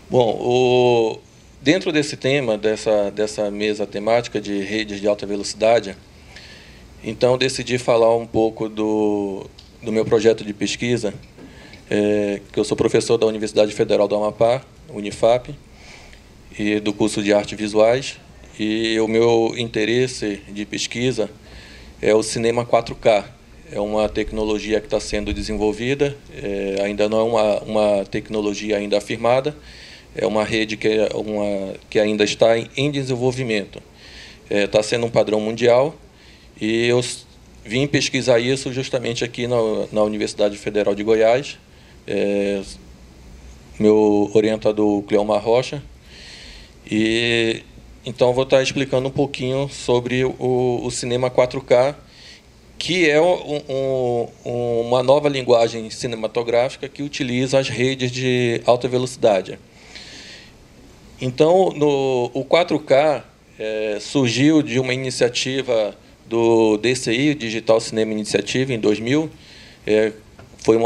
Bom, dentro desse tema, dessa mesa temática de redes de alta velocidade, então decidi falar um pouco do meu projeto de pesquisa, que eu sou professor da Universidade Federal do Amapá, Unifap, e do curso de Artes Visuais, e o meu interesse de pesquisa é o cinema 4K. É uma tecnologia que está sendo desenvolvida, ainda não é uma tecnologia ainda afirmada, é uma rede que ainda está em desenvolvimento. Está sendo um padrão mundial, e eu vim pesquisar isso justamente aqui na Universidade Federal de Goiás. Meu orientador, Cleomar Rocha, e então vou estar explicando um pouquinho sobre o cinema 4K, que é uma nova linguagem cinematográfica que utiliza as redes de alta velocidade. Então, o 4K surgiu de uma iniciativa do DCI, Digital Cinema Initiative, em 2000. Foi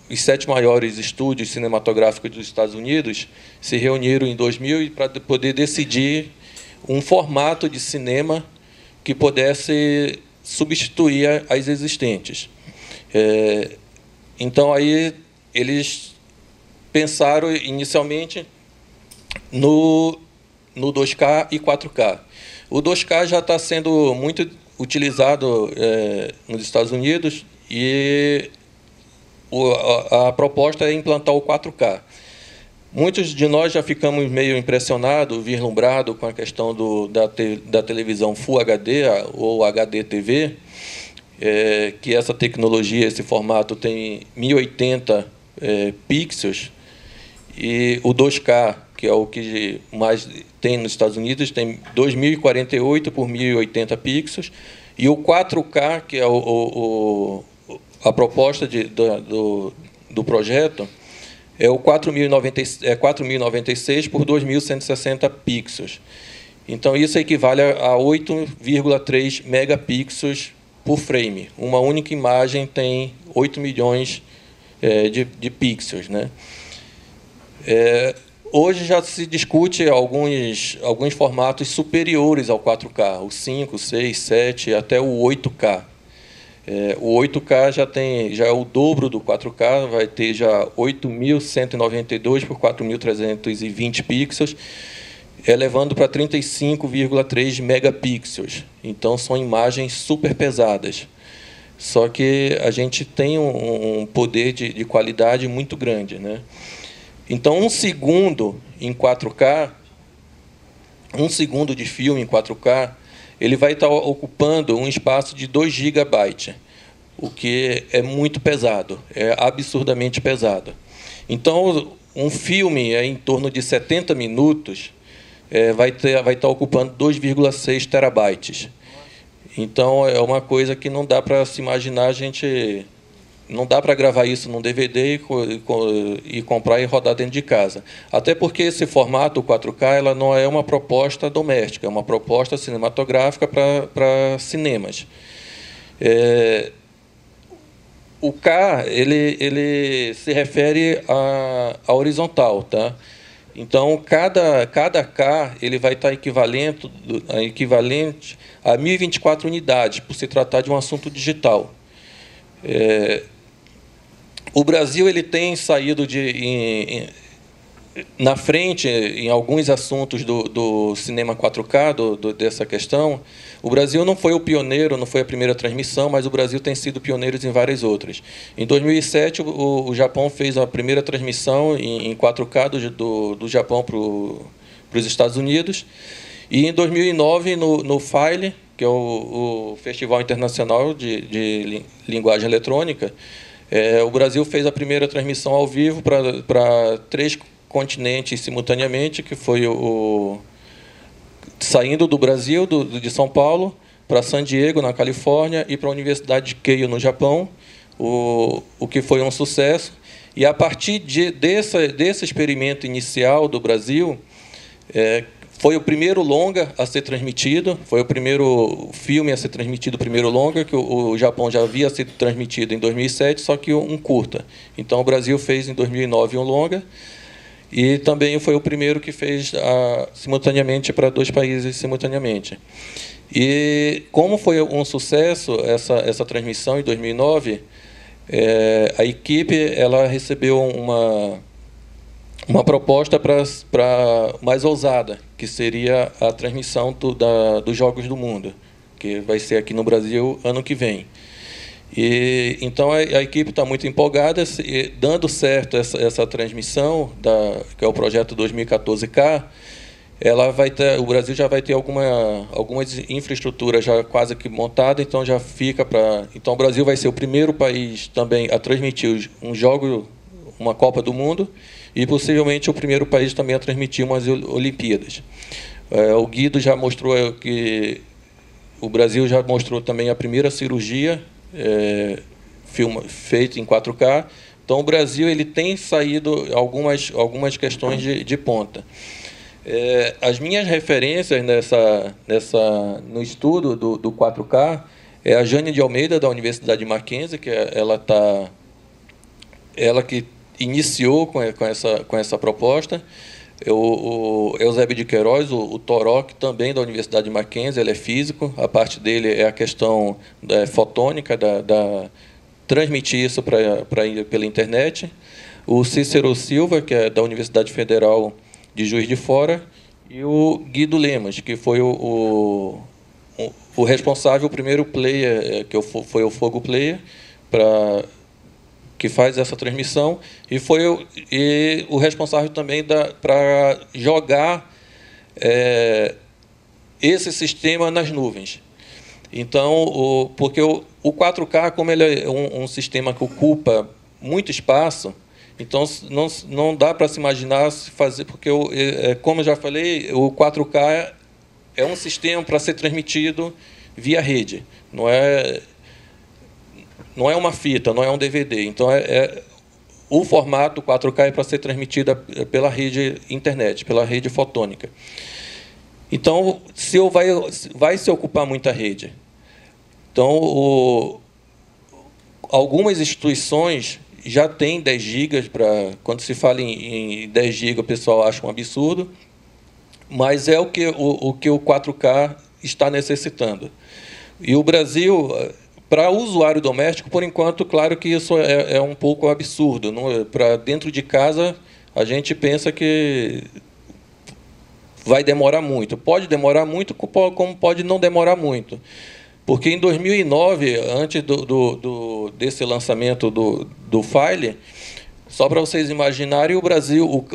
os 7 maiores estúdios cinematográficos dos Estados Unidos se reuniram em 2000 para poder decidir um formato de cinema que pudesse substituir as existentes. Então, aí eles pensaram inicialmente no 2K e 4K. O 2K já está sendo muito utilizado nos Estados Unidos, e a proposta é implantar o 4K. Muitos de nós já ficamos meio impressionados, vislumbrados com a questão da televisão Full HD ou HD TV, que essa tecnologia, esse formato tem 1080 pixels, e o 2K, que é o que mais tem nos Estados Unidos, tem 2048 por 1080 pixels, e o 4K, que é a proposta do projeto, é o 4096 por 2160 pixels. Então, isso equivale a 8,3 megapixels por frame. Uma única imagem tem 8 milhões de pixels, né? Hoje já se discute alguns formatos superiores ao 4K, o 5, 6, 7, até o 8K. O 8K já é o dobro do 4K, vai ter já 8.192 por 4.320 pixels, elevando para 35,3 megapixels. Então, são imagens super pesadas. Só que a gente tem um poder de qualidade muito grande, né? Então, 1 segundo em 4K, 1 segundo de filme em 4K, ele vai estar ocupando um espaço de 2 GB, o que é muito pesado, é absurdamente pesado. Então, um filme em torno de 70 minutos vai estar ocupando 2,6 terabytes. Então, é uma coisa que não dá para se imaginar, não dá para gravar isso num DVD e comprar e rodar dentro de casa. Até porque esse formato, o 4K, ela não é uma proposta doméstica, é uma proposta cinematográfica para cinemas. O K, ele se refere à horizontal, tá? Então, cada K ele vai estar equivalente a 1024 unidades, por se tratar de um assunto digital. O Brasil ele tem saído na frente em alguns assuntos do cinema 4K, dessa questão. O Brasil não foi o pioneiro, não foi a primeira transmissão, mas o Brasil tem sido pioneiro em várias outras. Em 2007, o Japão fez a primeira transmissão em 4K do Japão para os Estados Unidos. E, em 2009, no FILE, que é o Festival Internacional de Linguagem Eletrônica, o Brasil fez a primeira transmissão ao vivo para 3 continentes simultaneamente, que foi saindo do Brasil, de São Paulo, para San Diego, na Califórnia, e para a Universidade de Keio, no Japão, o que foi um sucesso. E, a partir desse experimento inicial do Brasil, foi o primeiro longa a ser transmitido, foi o primeiro filme a ser transmitido, o primeiro longa, que o Japão já havia sido transmitido em 2007, só que um curta. Então, o Brasil fez, em 2009, um longa. e também foi o primeiro que fez simultaneamente para 2 países simultaneamente. E como foi um sucesso essa transmissão em 2009, a equipe ela recebeu uma proposta para mais ousada, que seria a transmissão dos Jogos do Mundo, que vai ser aqui no Brasil ano que vem. E então a equipe está muito empolgada, dando certo essa transmissão que é o projeto 2014K. O Brasil já vai ter algumas infraestruturas já quase que montadas, então já fica para. Então o Brasil vai ser o primeiro país também a transmitir uma Copa do Mundo, e possivelmente o primeiro país também a transmitir umas Olimpíadas. O Guido já mostrou que o Brasil já mostrou também a primeira cirurgia feita em 4K. Então o Brasil ele tem saído algumas questões de ponta. As minhas referências no estudo do 4K é a Jane de Almeida, da Universidade de Mackenzie, que ela que iniciou com essa proposta. O Eusébio de Queiroz, o Torok, também da Universidade de Mackenzie, ele é físico. A parte dele é a questão fotônica, transmitir isso pela internet. O Cícero Silva, que é da Universidade Federal de Juiz de Fora, e o Guido Lemas, que foi o responsável, o primeiro player, foi o Fogo Player, que faz essa transmissão, e foi o responsável também para jogar esse sistema nas nuvens. Então, porque o 4K, como ele é um sistema que ocupa muito espaço, então não dá para se imaginar se fazer, porque como eu já falei, o 4K é um sistema para ser transmitido via rede, não é uma fita, não é um DVD. Então o formato 4K é para ser transmitida pela rede internet, pela rede fotônica. Então vai se ocupar muita rede. Então algumas instituições já têm 10 GB quando se fala em 10 GB, o pessoal acha um absurdo, mas é o que o 4K está necessitando. E o Brasil, para o usuário doméstico, por enquanto, claro que isso é um pouco absurdo. Para dentro de casa, a gente pensa que vai demorar muito. Pode demorar muito, como pode não demorar muito. Porque em 2009, antes desse lançamento do File, só para vocês imaginarem, o Brasil,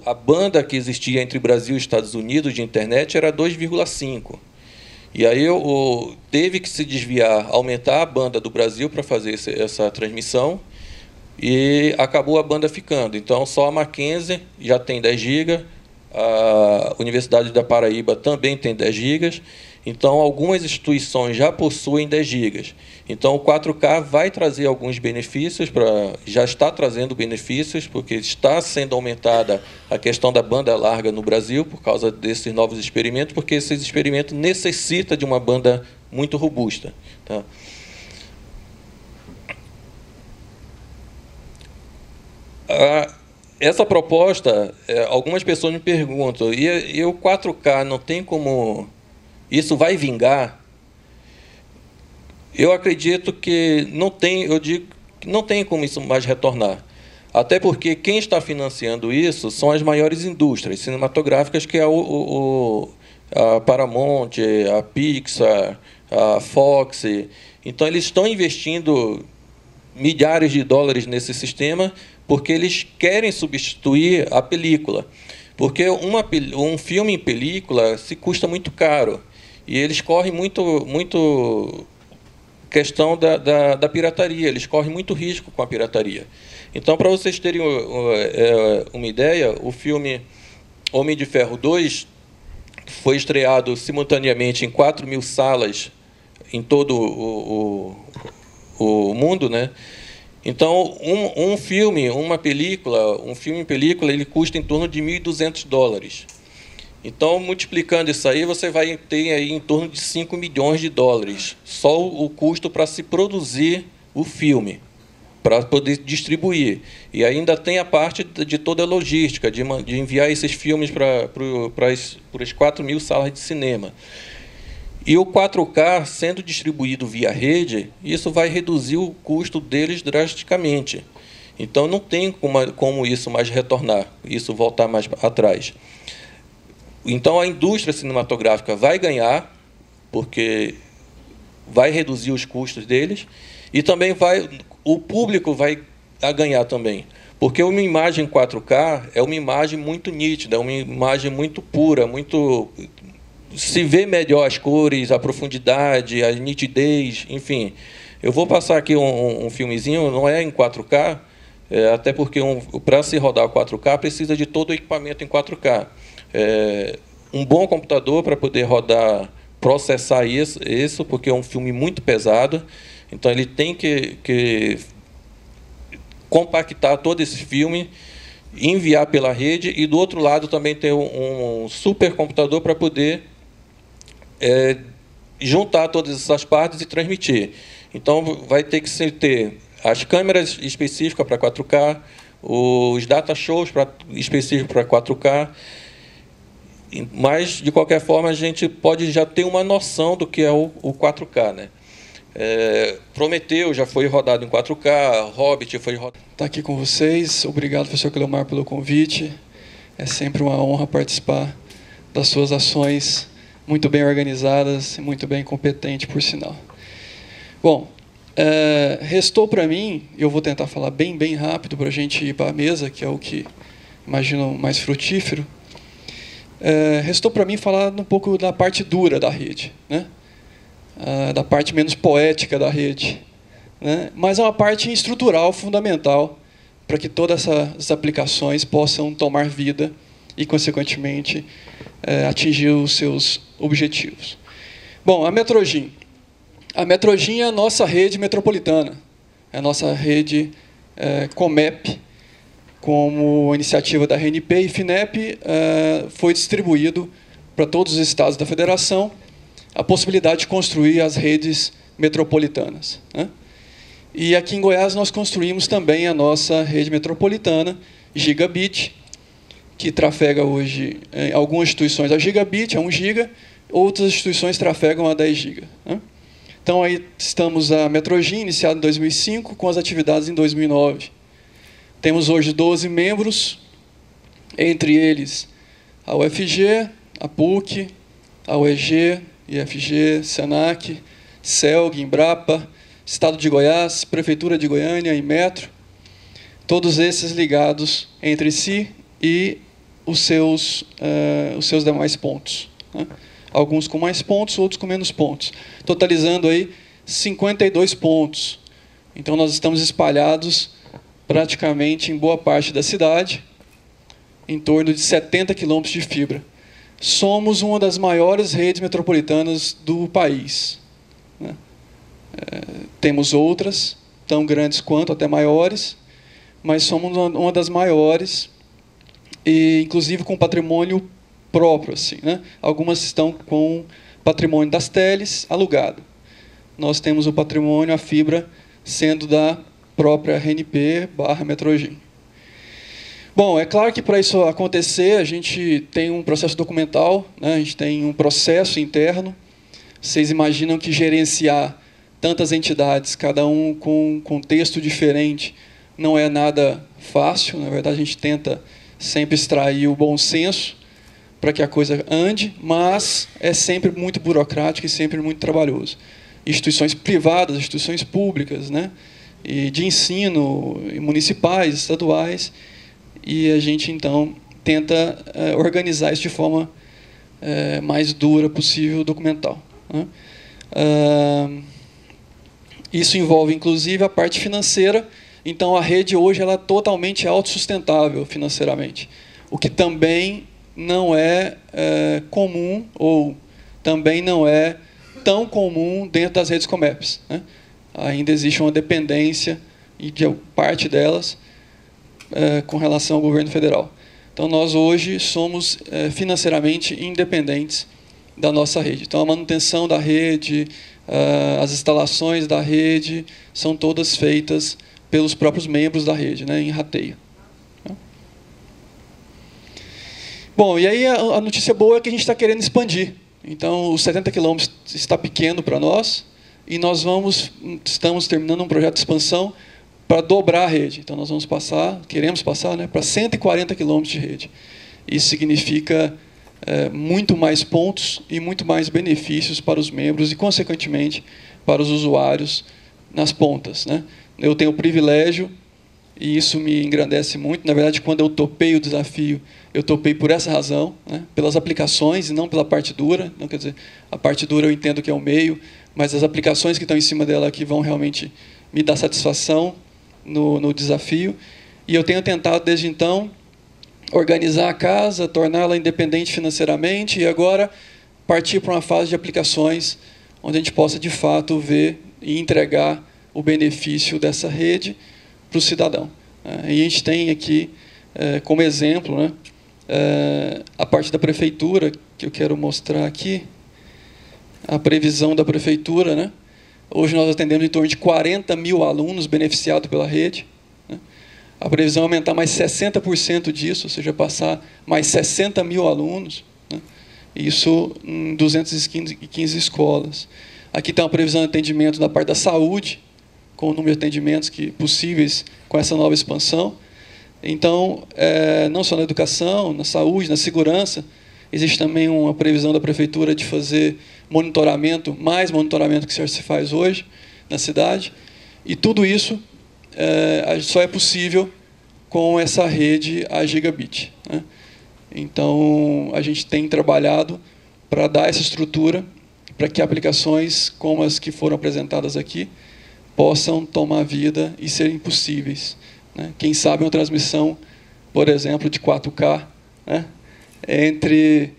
a banda que existia entre Brasil e Estados Unidos de internet era 2,5. E aí teve que se desviar, aumentar a banda do Brasil para fazer essa transmissão, e acabou a banda ficando. Então, só a Mackenzie já tem 10 GB, a Universidade da Paraíba também tem 10 GB, então algumas instituições já possuem 10 GB. Então, o 4K vai trazer alguns benefícios, já está trazendo benefícios, porque está sendo aumentada a questão da banda larga no Brasil por causa desses novos experimentos, porque esses experimentos necessitam de uma banda muito robusta. Tá? Essa proposta, algumas pessoas me perguntam, e o 4K não tem como... Isso vai vingar? Eu acredito que não tem, eu digo que não tem como isso mais retornar. Até porque quem está financiando isso são as maiores indústrias cinematográficas, que é a Paramount, a Pixar, a Fox. Então, eles estão investindo milhares de dólares nesse sistema porque eles querem substituir a película. Porque um filme em película se custa muito caro. E eles correm muito questão da pirataria, eles correm muito risco com a pirataria. Então, para vocês terem uma ideia, o filme Homem de Ferro 2 foi estreado simultaneamente em 4.000 salas em todo o mundo, né? Então, um filme em película, ele custa em torno de $1.200. Então, multiplicando isso aí, você vai ter aí em torno de $5 milhões, só o custo para se produzir o filme, para poder distribuir. E ainda tem a parte de toda a logística, de enviar esses filmes para as 4.000 salas de cinema. E o 4K, sendo distribuído via rede, isso vai reduzir o custo deles drasticamente. Então, não tem como isso mais retornar, isso voltar mais atrás. Então, a indústria cinematográfica vai ganhar, porque vai reduzir os custos deles, e também o público vai ganhar também. Porque uma imagem 4K é uma imagem muito nítida, é uma imagem muito pura, se vê melhor as cores, a profundidade, a nitidez, enfim. Eu vou passar aqui um filmezinho, não é em 4K, até porque para se rodar o 4K precisa de todo o equipamento em 4K. Um bom computador para poder rodar, processar isso, porque é um filme muito pesado, então ele tem que compactar todo esse filme, enviar pela rede, e do outro lado também tem um supercomputador para poder juntar todas essas partes e transmitir. Então, vai ter que ter as câmeras específicas para 4K, os data shows específicos para 4K, mas, de qualquer forma, a gente pode já ter uma noção do que é o 4K, né? Prometeu já foi rodado em 4K, Hobbit foi rodado. Estar aqui com vocês, obrigado, professor Cleomar, pelo convite. É sempre uma honra participar das suas ações, muito bem organizadas e muito bem competente, por sinal. Bom, restou para mim, eu vou tentar falar bem rápido para a gente ir para a mesa, que é o que imagino mais frutífero. Restou para mim falar um pouco da parte dura da rede, né? Da parte menos poética da rede, né? Mas é uma parte estrutural fundamental para que todas essas aplicações possam tomar vida e, consequentemente, atingir os seus objetivos. Bom, a Metrogin. A Metrogin é a nossa rede metropolitana, é a nossa rede Comep, como iniciativa da RNP e FINEP, foi distribuído para todos os estados da federação a possibilidade de construir as redes metropolitanas, né? E aqui em Goiás nós construímos também a nossa rede metropolitana, Gigabit, que trafega hoje em algumas instituições a Gigabit, a 1 GB, outras instituições trafegam a 10 GB, né? Então, aí estamos a Metrogin, iniciada em 2005, com as atividades em 2009. Temos hoje 12 membros, entre eles a UFG, a PUC, a UEG, IFG, SENAC, CELG, Embrapa, Estado de Goiás, Prefeitura de Goiânia e Metro, todos esses ligados entre si e os seus demais pontos, né? Alguns com mais pontos, outros com menos pontos, totalizando aí 52 pontos. Então, nós estamos espalhados praticamente em boa parte da cidade, em torno de 70 quilômetros de fibra. Somos uma das maiores redes metropolitanas do país, né? Temos outras, tão grandes quanto, até maiores, mas somos uma das maiores, e inclusive com patrimônio próprio, assim, né? Algumas estão com patrimônio das teles alugado. Nós temos o patrimônio, a fibra, sendo da própria RNP/Metrogin. Bom, é claro que para isso acontecer, a gente tem um processo documental, né? A gente tem um processo interno. Vocês imaginam que gerenciar tantas entidades, cada um com um contexto diferente, não é nada fácil. Na verdade, a gente tenta sempre extrair o bom senso para que a coisa ande, mas é sempre muito burocrático e sempre muito trabalhoso. Instituições privadas, instituições públicas, né? E de ensino, municipais, estaduais, e a gente, então, tenta organizar isso de forma mais dura possível, documental, né? Isso envolve, inclusive, a parte financeira. Então, a rede hoje ela é totalmente autossustentável financeiramente, o que também não é comum, ou também não é tão comum dentro das redes Comeps, né? Ainda existe uma dependência, e de parte delas, com relação ao governo federal. Então, nós hoje somos financeiramente independentes da nossa rede. Então, a manutenção da rede, as instalações da rede, são todas feitas pelos próprios membros da rede, né, em rateio. Bom, e aí a notícia boa é que a gente está querendo expandir. Então, os 70 quilômetros está pequeno para nós, e nós estamos terminando um projeto de expansão para dobrar a rede. Então, nós queremos passar, né, para 140 quilômetros de rede. Isso significa muito mais pontos e muito mais benefícios para os membros e, consequentemente, para os usuários nas pontas, né? Eu tenho o privilégio, e isso me engrandece muito. Na verdade, quando eu topei o desafio, eu topei por essa razão, né? Pelas aplicações e não pela parte dura. Não, quer dizer, a parte dura eu entendo que é o meio, mas as aplicações que estão em cima dela aqui vão realmente me dar satisfação no desafio. E eu tenho tentado, desde então, organizar a casa, torná-la independente financeiramente, e agora partir para uma fase de aplicações onde a gente possa, de fato, ver e entregar o benefício dessa rede para o cidadão. E a gente tem aqui, como exemplo, né, a parte da prefeitura, que eu quero mostrar aqui, a previsão da prefeitura, né? Hoje nós atendemos em torno de 40 mil alunos beneficiados pela rede, né? A previsão é aumentar mais 60% disso, ou seja, passar mais 60 mil alunos, né? Isso em 215 escolas. Aqui está uma previsão de atendimento na parte da saúde, com o número de atendimentos possíveis com essa nova expansão. Então, não só na educação, na saúde, na segurança, existe também uma previsão da prefeitura de fazer monitoramento, mais monitoramento que se faz hoje na cidade. E tudo isso só é possível com essa rede a gigabit, né? Então, a gente tem trabalhado para dar essa estrutura para que aplicações como as que foram apresentadas aqui possam tomar vida e serem possíveis, né? Quem sabe uma transmissão, por exemplo, de 4K, né, entre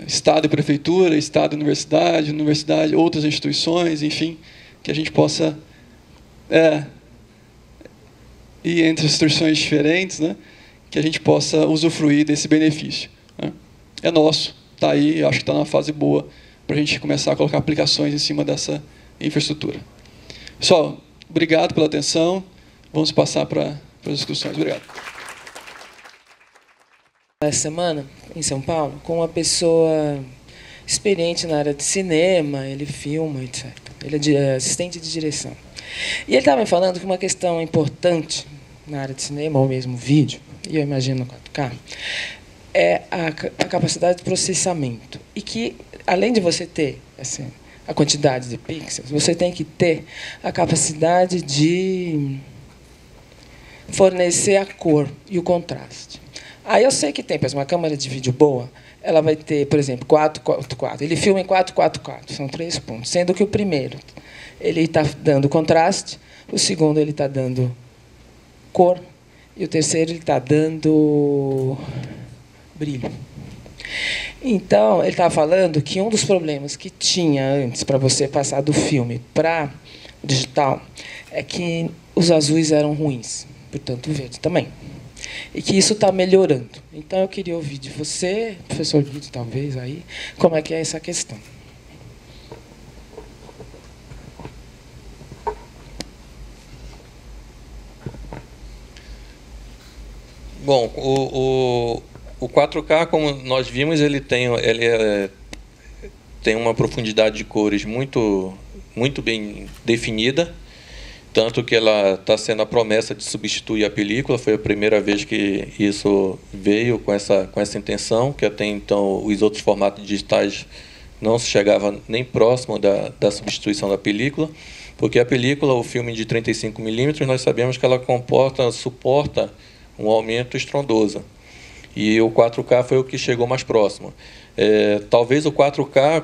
Estado e Prefeitura, Estado e Universidade, Universidade, outras instituições, enfim, que a gente possa ir entre instituições diferentes, né, que a gente possa usufruir desse benefício, né? É nosso, está aí, acho que está numa fase boa para a gente começar a colocar aplicações em cima dessa infraestrutura. Pessoal, obrigado pela atenção. Vamos passar para as discussões. Obrigado. Essa semana, em São Paulo, com uma pessoa experiente na área de cinema, ele filma, etc. Ele é assistente de direção. E ele estava me falando que uma questão importante na área de cinema, ou mesmo vídeo, e eu imagino no 4K, é a capacidade de processamento. E que, além de você ter assim, a quantidade de pixels, você tem que ter a capacidade de fornecer a cor e o contraste. Aí eu sei que tem, por exemplo, uma câmera de vídeo boa, ela vai ter, por exemplo, 4:4. Ele filma em 4:4:4, são 3 pontos. Sendo que o primeiro, ele está dando contraste, o segundo, ele está dando cor, e o terceiro, ele está dando brilho. Então, ele estava falando que um dos problemas que tinha antes para você passar do filme para o digital é que os azuis eram ruins, portanto, o verde também. E que isso está melhorando. Então, eu queria ouvir de você, professor Guido, talvez, aí, como é que é essa questão. Bom, o 4K, como nós vimos, ele tem uma profundidade de cores muito bem definida, tanto que ela está sendo a promessa de substituir a película. Foi a primeira vez que isso veio com essa intenção, que até então os outros formatos digitais não se chegava nem próximo da substituição da película, porque a película, o filme de 35 mm, nós sabemos que ela suporta um aumento estrondoso. E o 4K foi o que chegou mais próximo. Talvez o 4K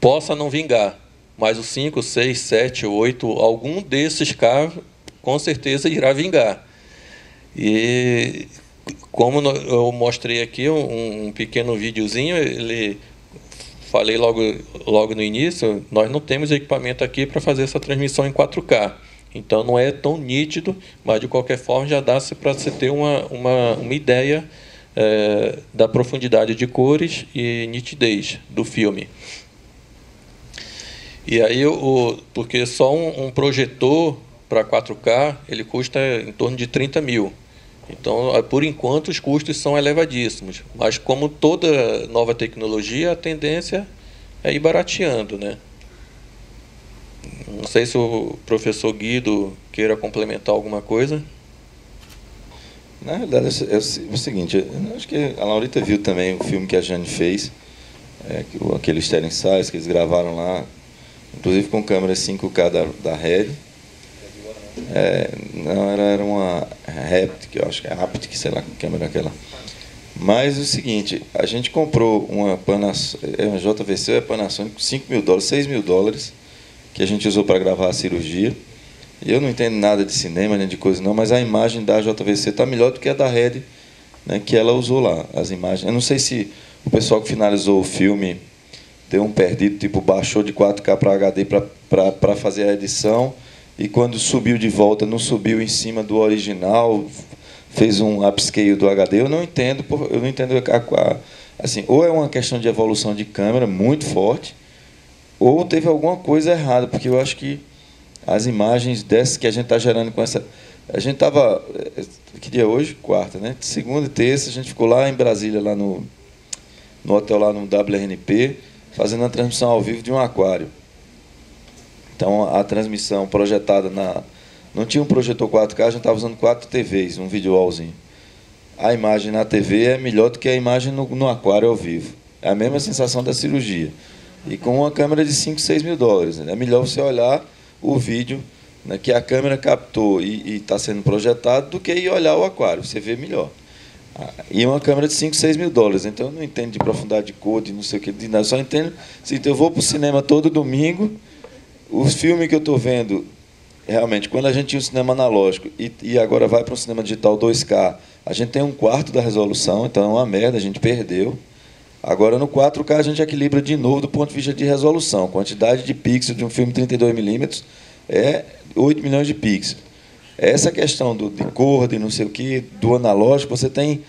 possa não vingar, mas o 5, 6, 7, 8, algum desses K com certeza irá vingar. E como eu mostrei aqui um pequeno videozinho, falei logo no início, nós não temos equipamento aqui para fazer essa transmissão em 4K. Então, não é tão nítido, mas, de qualquer forma, já dá para você ter uma ideia da profundidade de cores e nitidez do filme. E aí, porque só um projetor para 4K, ele custa em torno de 30 mil. Então, por enquanto, os custos são elevadíssimos. Mas, como toda nova tecnologia, a tendência é ir barateando, né? Não sei se o professor Guido queira complementar alguma coisa. Na realidade, é o seguinte, eu acho que a Laurita viu também o filme que a Jane fez, aquele Sterling Size que eles gravaram lá, inclusive com câmera 5K da Red. Não, era uma Haptic, eu acho que é Haptic, sei lá que câmera é aquela. Mas é o seguinte, a gente comprou uma Panasonic, uma JVC, é Panasonic, $5.000, $6.000, que a gente usou para gravar a cirurgia. E eu não entendo nada de cinema, nem de coisa não, mas a imagem da JVC está melhor do que a da Red, né, que ela usou lá, as imagens. Eu não sei se o pessoal que finalizou o filme deu um perdido, tipo, baixou de 4K para HD para fazer a edição, e quando subiu de volta, não subiu em cima do original, fez um upscale do HD. Eu não entendo assim, ou é uma questão de evolução de câmera muito forte, ou teve alguma coisa errada, porque eu acho que as imagens dessas que a gente está gerando com essa... A gente estava... Que dia é hoje? Quarta, né? Segunda e terça, a gente ficou lá em Brasília, lá no hotel, lá no WRNP, fazendo a transmissão ao vivo de um aquário. Então, a transmissão projetada na... Não tinha um projetor 4K, a gente estava usando 4 TVs, um videowallzinho. A imagem na TV é melhor do que a imagem no aquário ao vivo. É a mesma sensação da cirurgia. E com uma câmera de $5, $6.000. Né? É melhor você olhar o vídeo, né, que a câmera captou e está sendo projetado, do que ir olhar o aquário, você vê melhor. E uma câmera de $5, $6.000. Então, eu não entendo de profundidade de cor, de não sei o que, de nada. Só entendo se eu vou para o cinema todo domingo, os filmes que eu estou vendo, realmente, quando a gente tinha um cinema analógico e agora vai para um cinema digital 2K, a gente tem 1/4 da resolução, então é uma merda, a gente perdeu. Agora, no 4K, a gente equilibra de novo do ponto de vista de resolução. A quantidade de pixels de um filme 32mm é 8 milhões de pixels. Essa questão de cor, de não sei o quê, do analógico, você tem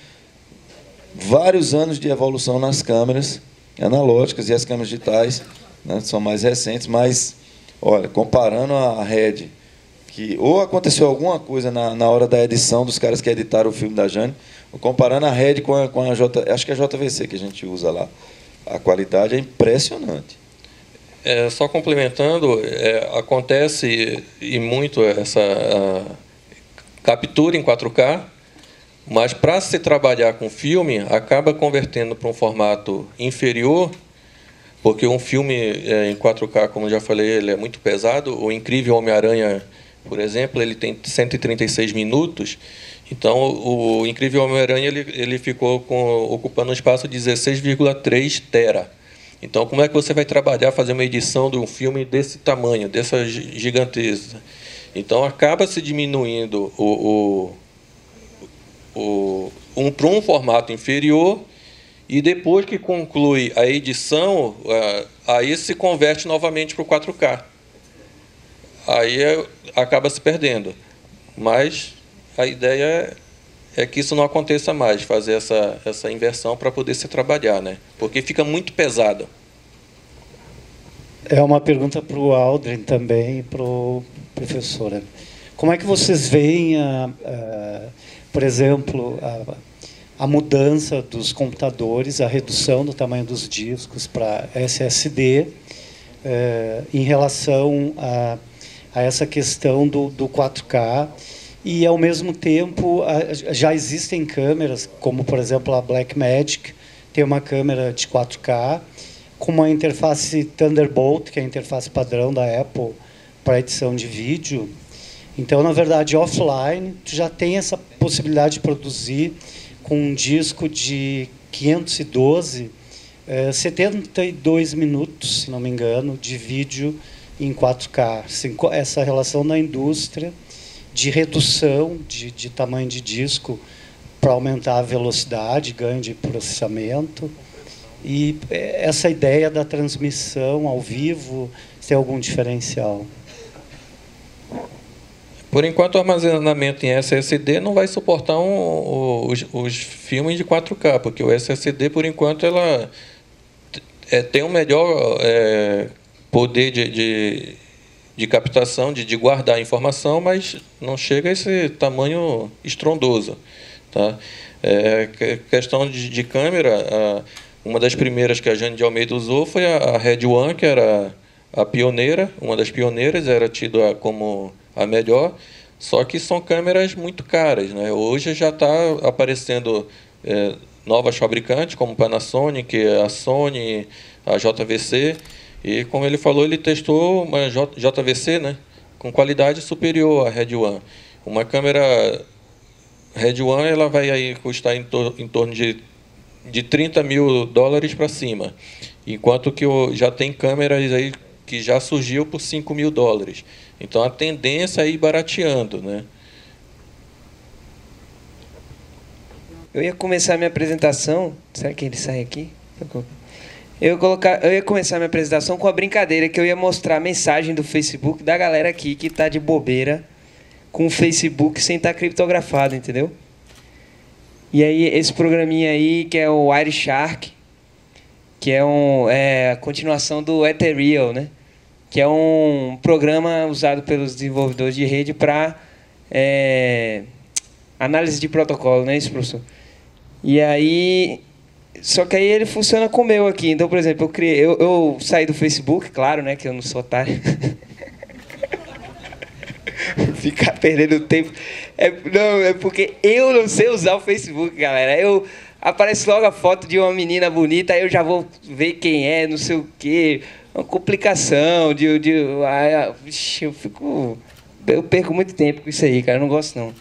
vários anos de evolução nas câmeras analógicas, e as câmeras digitais, né, são mais recentes, mas, olha, comparando a Red, que ou aconteceu alguma coisa na hora da edição dos caras que editaram o filme da Jane, comparando a Red com a acho que é a JVC que a gente usa lá, a qualidade é impressionante. Só complementando, acontece e muito essa captura em 4K, mas para se trabalhar com filme, acaba convertendo para um formato inferior, porque um filme em 4K, como eu já falei, ele é muito pesado. O Incrível Homem-Aranha, por exemplo, ele tem 136 minutos. Então, o Incrível Homem-Aranha ele ficou ocupando um espaço de 16,3 tera. Então, como é que você vai trabalhar, fazer uma edição de um filme desse tamanho, dessa gigantesca? Então, acaba se diminuindo para um formato inferior, e depois que conclui a edição, aí se converte novamente para o 4K. Aí acaba se perdendo. Mas a ideia é que isso não aconteça mais, fazer essa inversão para poder se trabalhar, né? Porque fica muito pesado. É uma pergunta para o Aldrin também e para o professor. Como é que vocês veem, por exemplo, a mudança dos computadores, a redução do tamanho dos discos para SSD, em relação a essa questão do 4K, e, ao mesmo tempo, já existem câmeras, como, por exemplo, a Blackmagic, tem uma câmera de 4K, com uma interface Thunderbolt, que é a interface padrão da Apple para edição de vídeo. Então, na verdade, offline, tu já tem essa possibilidade de produzir com um disco de 512, 72 minutos, se não me engano, de vídeo em 4K. Essa relação na indústria de redução de tamanho de disco para aumentar a velocidade, ganho de processamento. E essa ideia da transmissão ao vivo, tem algum diferencial? Por enquanto, o armazenamento em SSD não vai suportar os filmes de 4K, porque o SSD, por enquanto, ela tem um melhor poder de captação, de guardar a informação, mas não chega a esse tamanho estrondoso. Tá? Questão de câmera, uma das primeiras que a Jane de Almeida usou foi a Red One, que era a pioneira, uma das pioneiras, era tida como a melhor, só que são câmeras muito caras, né? Hoje já está aparecendo novas fabricantes, como Panasonic, a Sony, a JVC, e, como ele falou, ele testou uma JVC, né, com qualidade superior à Red One. Uma câmera Red One ela vai aí custar em torno de $30 mil para cima, enquanto que já tem câmeras aí que já surgiu por $5 mil. Então, a tendência é ir barateando, né? Eu ia começar a minha apresentação... Será que ele sai aqui? Eu ia começar a minha apresentação com a brincadeira que eu ia mostrar a mensagem do Facebook da galera aqui que está de bobeira com o Facebook sem estar criptografado, entendeu? E aí, esse programinha aí, que é o Wireshark, que é a continuação do Ethereal, né? Que é um programa usado pelos desenvolvedores de rede para análise de protocolo, não é isso, professor? E aí... Só que aí ele funciona com o meu aqui. Então, por exemplo, eu saí do Facebook, claro, né? Que eu não sou otário. Ficar perdendo tempo. Não, é porque eu não sei usar o Facebook, galera. Aparece logo a foto de uma menina bonita, aí eu já vou ver quem é, não sei o quê. Uma complicação. Eu perco muito tempo com isso aí, cara. Eu não gosto, não.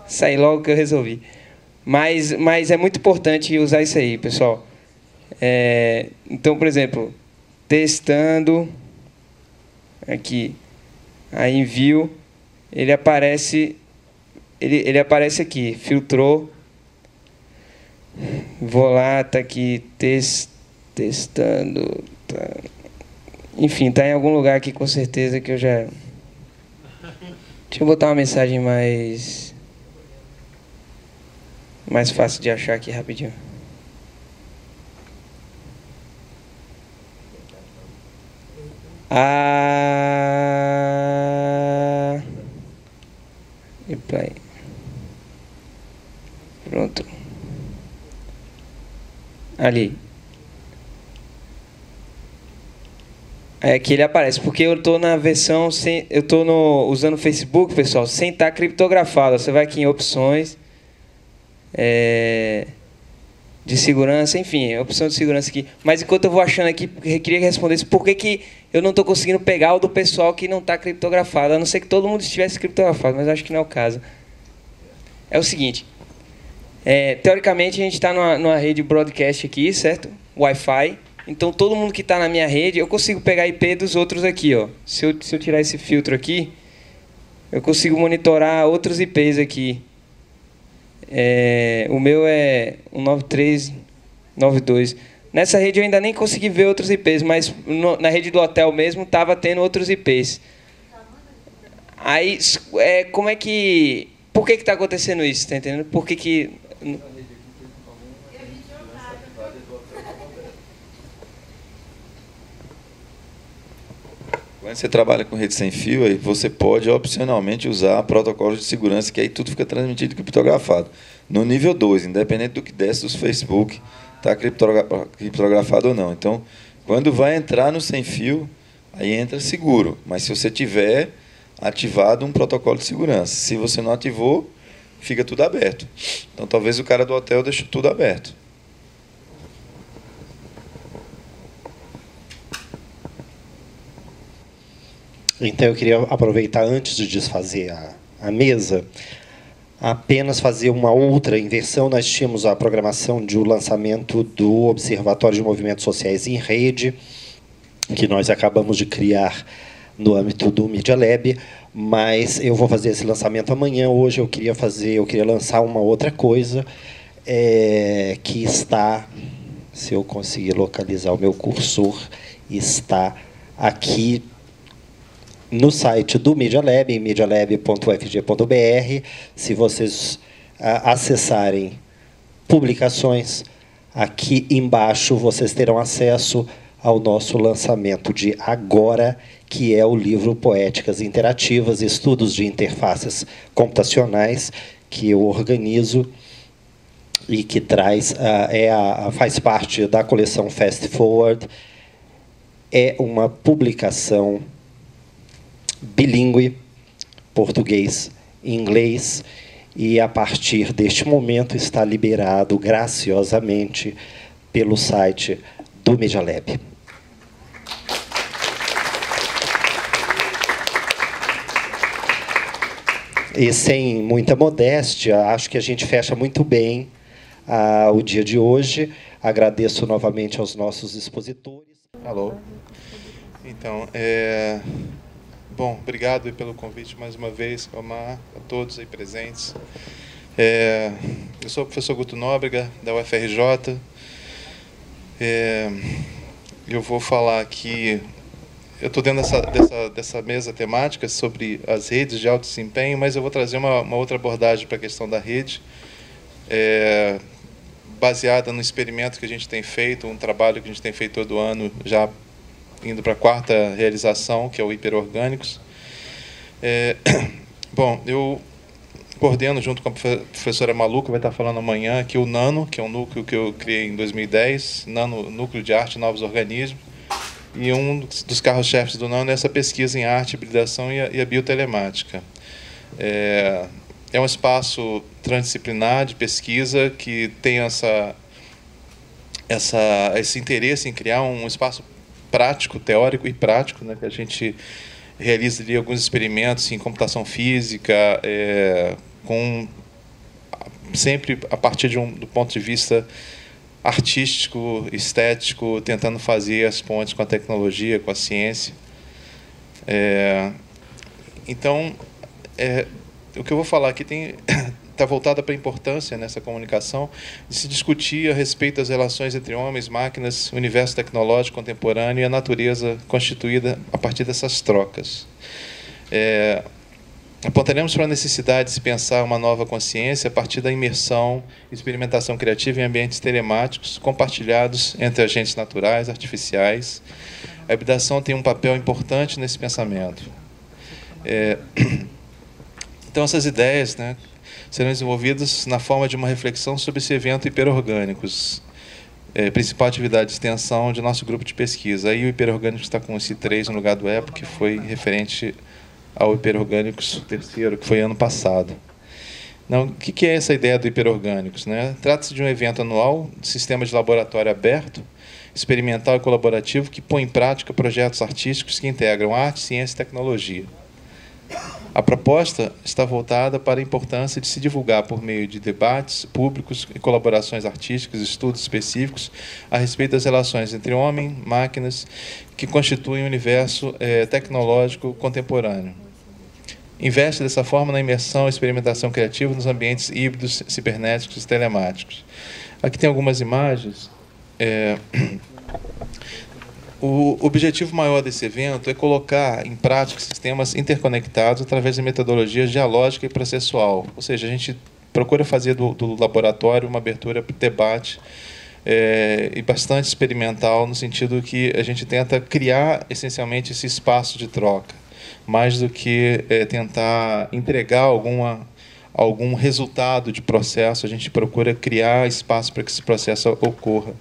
Saí logo que eu resolvi. Mas é muito importante usar isso aí, pessoal. Então, por exemplo, testando aqui, aí envio, ele aparece aqui, filtrou, vou lá, tá aqui, testando, tá. Enfim, tá em algum lugar aqui com certeza que eu já... Deixa eu botar uma mensagem mais fácil de achar aqui rapidinho. Reply. Pronto. Ali. Aí aqui ele aparece, porque eu estou na versão eu estou usando o Facebook, pessoal, sem estar criptografado. Você vai aqui em opções, de segurança, enfim, opção de segurança aqui. Mas enquanto eu vou achando aqui, eu queria que respondesse por que eu não estou conseguindo pegar o do pessoal que não está criptografado, a não ser que todo mundo estivesse criptografado, mas acho que não é o caso. É o seguinte, teoricamente a gente está numa rede broadcast aqui, certo? Wi-Fi. Então todo mundo que está na minha rede, eu consigo pegar a IP dos outros aqui, ó. Se eu tirar esse filtro aqui, eu consigo monitorar outros IPs aqui. O meu é 193.92. Nessa rede eu ainda nem consegui ver outros IPs, mas na rede do hotel mesmo estava tendo outros IPs. Aí, como é que... Por que está acontecendo isso? Tá entendendo? Por que... Quando você trabalha com rede sem fio, aí você pode opcionalmente usar protocolos de segurança, que aí tudo fica transmitido criptografado. No nível 2, independente do que desce dos Facebook, está criptografado ou não. Então, quando vai entrar no sem fio, aí entra seguro. Mas se você tiver ativado um protocolo de segurança, se você não ativou, fica tudo aberto. Então, talvez o cara do hotel deixe tudo aberto. Então, eu queria aproveitar, antes de desfazer a mesa, apenas fazer uma outra inversão. Nós tínhamos a programação de o lançamento do Observatório de Movimentos Sociais em Rede, que nós acabamos de criar no âmbito do Media Lab, mas eu vou fazer esse lançamento amanhã. Hoje eu queria lançar uma outra coisa, que está, se eu conseguir localizar o meu cursor, está aqui no site do Media Lab, em medialab.ufg.br. Se vocês acessarem publicações, aqui embaixo vocês terão acesso ao nosso lançamento de agora, que é o livro Poéticas Interativas, Estudos de Interfaces Computacionais, que eu organizo e que traz, faz parte da coleção Fast Forward. É uma publicação bilíngue, português e inglês, e, a partir deste momento, está liberado graciosamente pelo site do Media Lab. E, sem muita modéstia, acho que a gente fecha muito bem o dia de hoje. Agradeço novamente aos nossos expositores. Alô. Então, bom, obrigado pelo convite mais uma vez, Omar, a todos aí presentes. Eu sou o professor Guto Nóbrega, da UFRJ. Eu vou falar aqui. Eu estou dentro dessa mesa temática sobre as redes de alto desempenho, mas eu vou trazer uma outra abordagem para a questão da rede, baseada no experimento que a gente tem feito, um trabalho que a gente tem feito todo ano, já indo para a 4ª realização, que é o Hiperorgânicos. Bom, eu coordeno, junto com a professora Malu, que vai estar falando amanhã, aqui o NANO, que é um núcleo que eu criei em 2010, NANO, Núcleo de Arte e Novos Organismos. E um dos carros-chefes do NANO é essa pesquisa em arte, hibridação e a biotelemática. É um espaço transdisciplinar de pesquisa que tem esse interesse em criar um espaço prático, teórico e prático, né, que a gente realiza ali alguns experimentos em computação física, sempre a partir do ponto de vista artístico, estético, tentando fazer as pontes com a tecnologia, com a ciência. Então, o que eu vou falar aqui está voltada para a importância nessa comunicação de se discutir a respeito das relações entre homens, máquinas, universo tecnológico contemporâneo e a natureza constituída a partir dessas trocas. Apontaremos para a necessidade de se pensar uma nova consciência a partir da imersão e experimentação criativa em ambientes telemáticos compartilhados entre agentes naturais, artificiais. A hibridação tem um papel importante nesse pensamento. Então, essas ideias, né, serão desenvolvidas na forma de uma reflexão sobre esse evento Hiperorgânicos, principal atividade de extensão de nosso grupo de pesquisa. Aí o Hiperorgânicos está com esse 3 no lugar do EPO, que foi referente ao Hiperorgânicos 3º, que foi ano passado. Então, o que é essa ideia do Hiperorgânicos, né? Trata-se de um evento anual de sistema de laboratório aberto, experimental e colaborativo, que põe em prática projetos artísticos que integram arte, ciência e tecnologia. A proposta está voltada para a importância de se divulgar, por meio de debates públicos e colaborações artísticas, estudos específicos a respeito das relações entre homem e máquinas que constituem o universo tecnológico contemporâneo. Investe dessa forma na imersão e experimentação criativa nos ambientes híbridos, cibernéticos e telemáticos. Aqui tem algumas imagens. O objetivo maior desse evento é colocar em prática sistemas interconectados através de metodologias dialógica e processual. Ou seja, a gente procura fazer do laboratório uma abertura para o debate e bastante experimental, no sentido que a gente tenta criar, essencialmente, esse espaço de troca, mais do que tentar entregar algum resultado de processo. A gente procura criar espaço para que esse processo ocorra.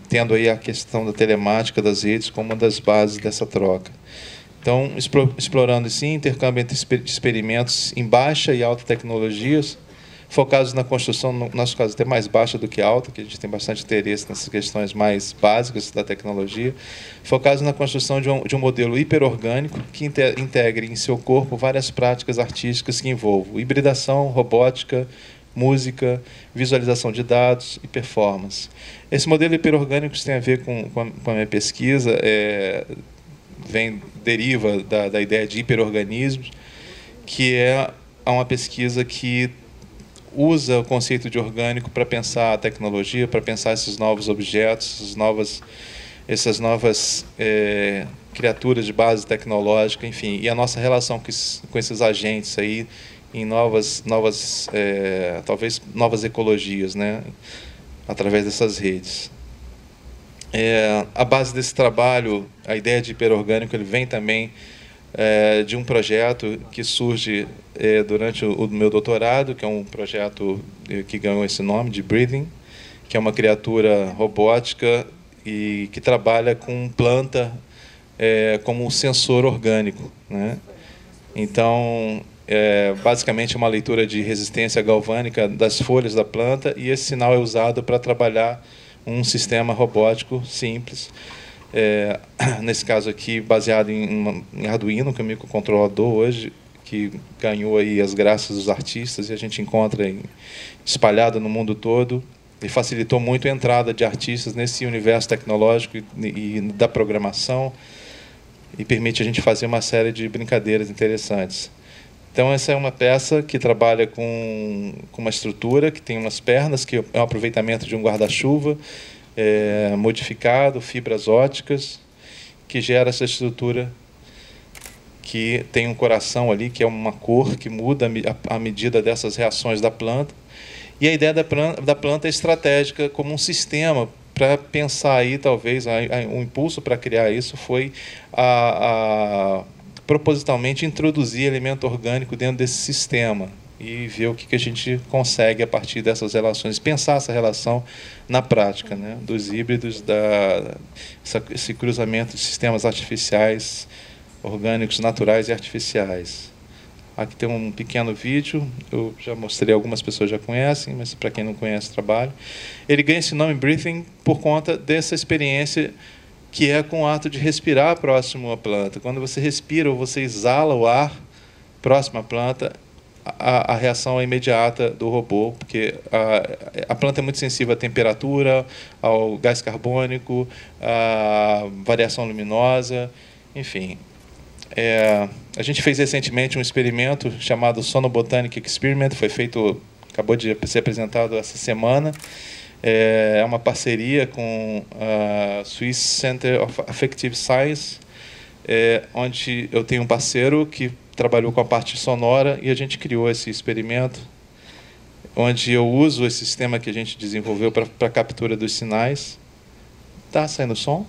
Tendo aí a questão da telemática das redes como uma das bases dessa troca. Então, explorando esse intercâmbio entre experimentos em baixa e alta tecnologias, focados na construção, no nosso caso, até mais baixa do que alta, que a gente tem bastante interesse nessas questões mais básicas da tecnologia, focados na construção de um modelo hiperorgânico que integre em seu corpo várias práticas artísticas que envolvam hibridação, robótica, música, visualização de dados e performance. Esse modelo hiperorgânico tem a ver com a minha pesquisa, deriva da ideia de hiperorganismos, que é uma pesquisa que usa o conceito de orgânico para pensar a tecnologia, para pensar esses novos objetos, essas novas criaturas de base tecnológica, enfim, e a nossa relação com esses agentes aí, em talvez novas ecologias, né, através dessas redes. A base desse trabalho, a ideia de hiperorgânico, ele vem também de um projeto que surge durante o meu doutorado, que é um projeto que ganhou esse nome, de Breathing, que é uma criatura robótica e que trabalha com planta como um sensor orgânico, né? Então, basicamente uma leitura de resistência galvânica das folhas da planta, e esse sinal é usado para trabalhar um sistema robótico simples, nesse caso aqui baseado em Arduino, que é um microcontrolador hoje, que ganhou aí as graças dos artistas, e a gente encontra espalhado no mundo todo, e facilitou muito a entrada de artistas nesse universo tecnológico e da programação, e permite a gente fazer uma série de brincadeiras interessantes. Então, essa é uma peça que trabalha com uma estrutura que tem umas pernas, que é um aproveitamento de um guarda-chuva modificado, fibras óticas, que gera essa estrutura que tem um coração ali, que é uma cor que muda à medida dessas reações da planta. E a ideia da planta é estratégica como um sistema para pensar aí, talvez, o impulso para criar isso foi propositalmente introduzir elemento orgânico dentro desse sistema e ver o que a gente consegue a partir dessas relações, pensar essa relação na prática, né, dos híbridos, esse cruzamento de sistemas artificiais, orgânicos, naturais e artificiais. Aqui tem um pequeno vídeo, eu já mostrei, algumas pessoas já conhecem, mas para quem não conhece o trabalho. Ele ganha esse nome Breathing por conta dessa experiência que é com o ato de respirar próximo à planta. Quando você respira ou você exala o ar próximo à planta, a reação é imediata do robô, porque a planta é muito sensível à temperatura, ao gás carbônico, à variação luminosa, enfim. A gente fez recentemente um experimento chamado Sonobotanic Experiment, acabou de ser apresentado essa semana. É uma parceria com a Swiss Center of Affective Science, onde eu tenho um parceiro que trabalhou com a parte sonora e a gente criou esse experimento, onde eu uso esse sistema que a gente desenvolveu para a captura dos sinais. Está saindo som?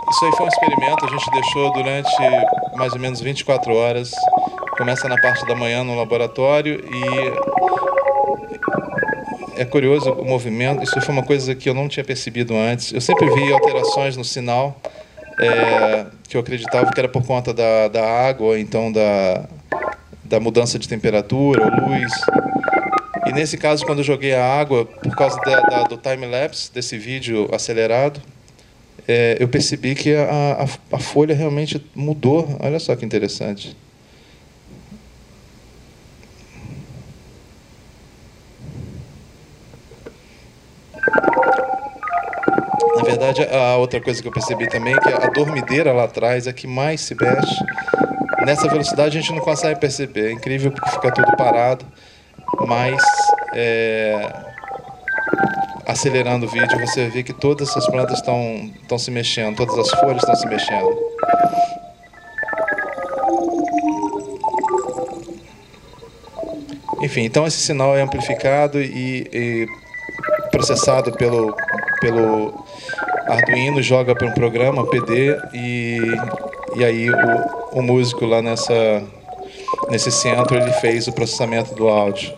Isso aí foi um experimento, a gente deixou durante mais ou menos 24 horas. Começa na parte da manhã no laboratório e é curioso o movimento. Isso foi uma coisa que eu não tinha percebido antes. Eu sempre vi alterações no sinal, que eu acreditava que era por conta da água, ou então da mudança de temperatura ou luz. E nesse caso, quando eu joguei a água, por causa do time-lapse, desse vídeo acelerado, eu percebi que a folha realmente mudou. Olha só que interessante. Na verdade, a outra coisa que eu percebi também é que a dormideira lá atrás é que mais se mexe. Nessa velocidade a gente não consegue perceber. É incrível porque fica tudo parado, mas acelerando o vídeo, você vê que todas essas plantas estão se mexendo, todas as folhas estão se mexendo. Enfim, então esse sinal é amplificado e processado pelo Arduino, joga para um programa PD e aí o músico lá nesse centro ele fez o processamento do áudio.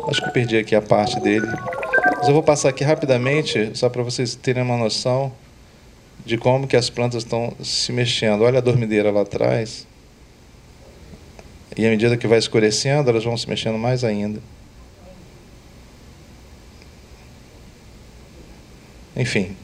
Acho que eu perdi aqui a parte dele. Mas eu vou passar aqui rapidamente, só para vocês terem uma noção de como que as plantas estão se mexendo. Olha a dormideira lá atrás. E à medida que vai escurecendo, elas vão se mexendo mais ainda. Enfim.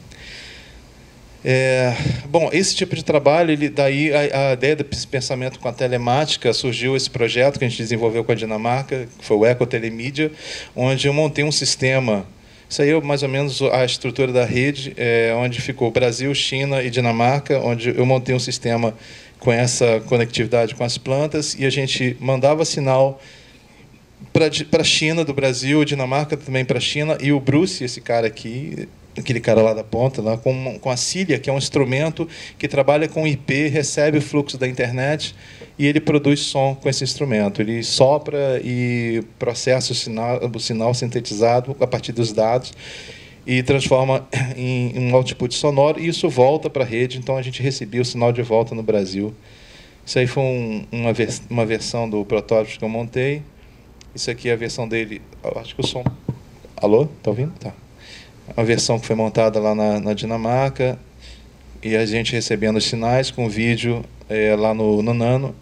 Bom, esse tipo de trabalho, daí a ideia desse pensamento com a telemática, surgiu esse projeto que a gente desenvolveu com a Dinamarca, que foi o Ecotelemedia, onde eu montei um sistema Isso aí é mais ou menos a estrutura da rede, onde ficou Brasil, China e Dinamarca, onde eu montei um sistema com essa conectividade com as plantas, e a gente mandava sinal para a China do Brasil, Dinamarca também para a China, e o Bruce, esse cara aqui, aquele cara lá da ponta, lá, com a Cilia, que é um instrumento que trabalha com IP, recebe o fluxo da internet e ele produz som com esse instrumento. Ele sopra e processa o sinal sintetizado a partir dos dados e transforma em um output sonoro, e isso volta para a rede. Então, a gente recebia o sinal de volta no Brasil. Isso aí foi uma versão do protótipo que eu montei. Isso aqui é a versão dele. Acho que o som... Alô? Está ouvindo? Tá. Uma versão que foi montada lá na Dinamarca, e a gente recebendo os sinais com vídeo lá no Nano,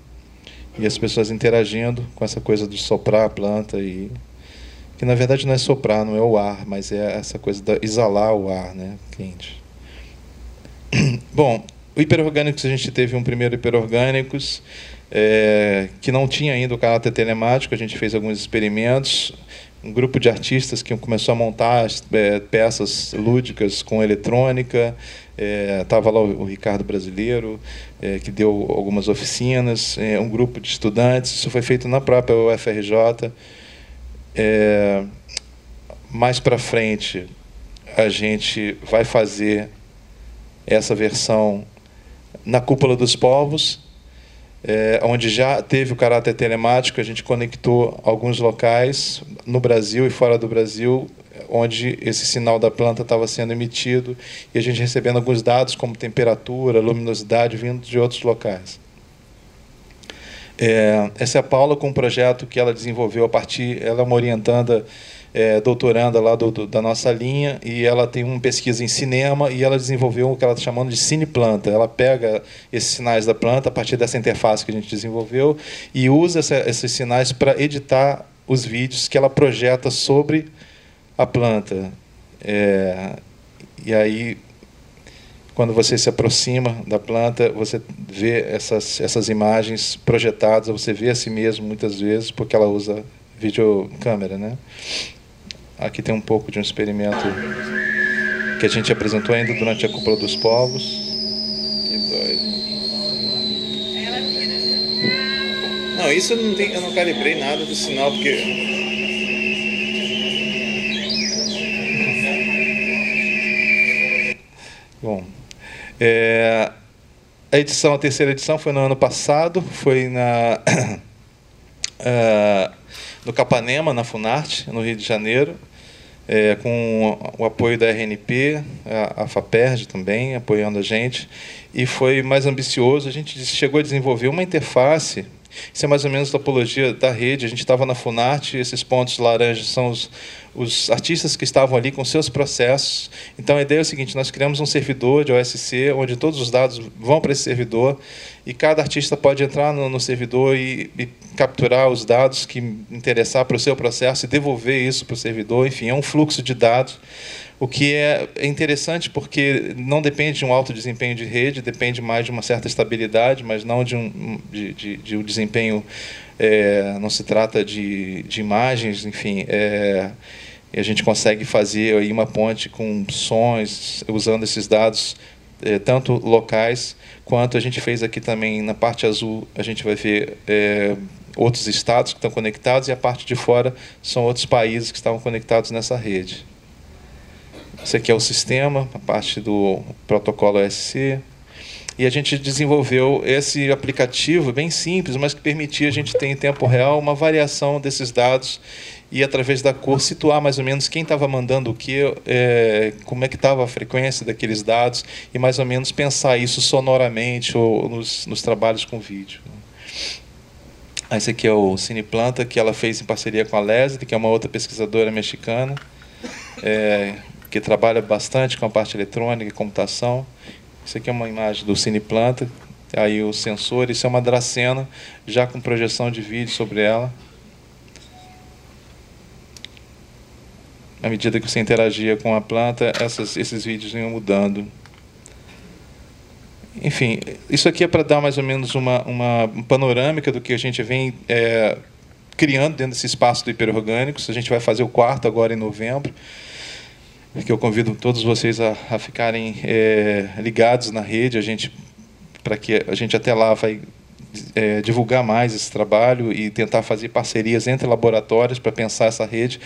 e as pessoas interagindo com essa coisa de soprar a planta, e que na verdade não é soprar, não é o ar, mas é essa coisa de exalar o ar, né, quente. Bom, o hiperorgânicos, a gente teve um primeiro hiperorgânicos que não tinha ainda o caráter telemático. A gente fez alguns experimentos, um grupo de artistas que começou a montar peças lúdicas com eletrônica. Estava lá o Ricardo Brasileiro, que deu algumas oficinas, um grupo de estudantes. Isso foi feito na própria UFRJ. Mais para frente, a gente vai fazer essa versão na Cúpula dos Povos, onde já teve o caráter telemático. A gente conectou alguns locais no Brasil e fora do Brasil, onde esse sinal da planta estava sendo emitido, e a gente recebendo alguns dados como temperatura, luminosidade, vindo de outros locais. Essa é a Paula, com um projeto que ela desenvolveu a partir... Ela é uma orientanda, doutoranda lá da nossa linha, e ela tem uma pesquisa em cinema, e ela desenvolveu o que ela está chamando de cineplanta. Ela pega esses sinais da planta a partir dessa interface que a gente desenvolveu e usa esses sinais para editar os vídeos que ela projeta sobre a planta. E aí, quando você se aproxima da planta, você vê essas imagens projetadas, você vê a si mesmo muitas vezes, porque ela usa videocâmera, né? Aqui tem um pouco de um experimento que a gente apresentou ainda durante a Cúpula dos Povos. Que doido. Não, isso eu não calibrei nada do sinal, porque... Bom, a terceira edição foi no ano passado, foi no Capanema, na Funarte, no Rio de Janeiro, com o apoio da RNP, a FAPERJ também apoiando a gente, e foi mais ambicioso. A gente chegou a desenvolver uma interface. Isso é mais ou menos a topologia da rede. A gente estava na Funarte, esses pontos laranjas são os artistas que estavam ali com seus processos. Então, a ideia é o seguinte: nós criamos um servidor de OSC, onde todos os dados vão para esse servidor, e cada artista pode entrar no servidor e capturar os dados que interessar para o seu processo e devolver isso para o servidor. Enfim, é um fluxo de dados, o que é interessante, porque não depende de um alto desempenho de rede, depende mais de uma certa estabilidade, mas não de um desempenho. Não se trata de imagens, enfim. E a gente consegue fazer aí uma ponte com sons, usando esses dados, tanto locais, quanto a gente fez aqui também na parte azul. A gente vai ver outros estados que estão conectados, e a parte de fora são outros países que estavam conectados nessa rede. Esse aqui é o sistema, a parte do protocolo OSC. E a gente desenvolveu esse aplicativo bem simples, mas que permitia a gente ter em tempo real uma variação desses dados, e, através da cor, situar mais ou menos quem estava mandando o quê, como é que estava a frequência daqueles dados, e mais ou menos pensar isso sonoramente ou nos trabalhos com vídeo. Esse aqui é o Cineplanta, que ela fez em parceria com a Leslie, que é uma outra pesquisadora mexicana, que trabalha bastante com a parte eletrônica e computação. Isso aqui é uma imagem do Cineplanta, aí o sensor. Isso é uma Dracena, já com projeção de vídeo sobre ela. À medida que você interagia com a planta, esses vídeos iam mudando. Enfim, isso aqui é para dar mais ou menos uma panorâmica do que a gente vem criando dentro desse espaço do hiperorgânicos. A gente vai fazer o quarto agora em novembro. que eu convido todos vocês a ficarem ligados na rede, para que a gente até lá vai divulgar mais esse trabalho e tentar fazer parcerias entre laboratórios para pensar essa rede,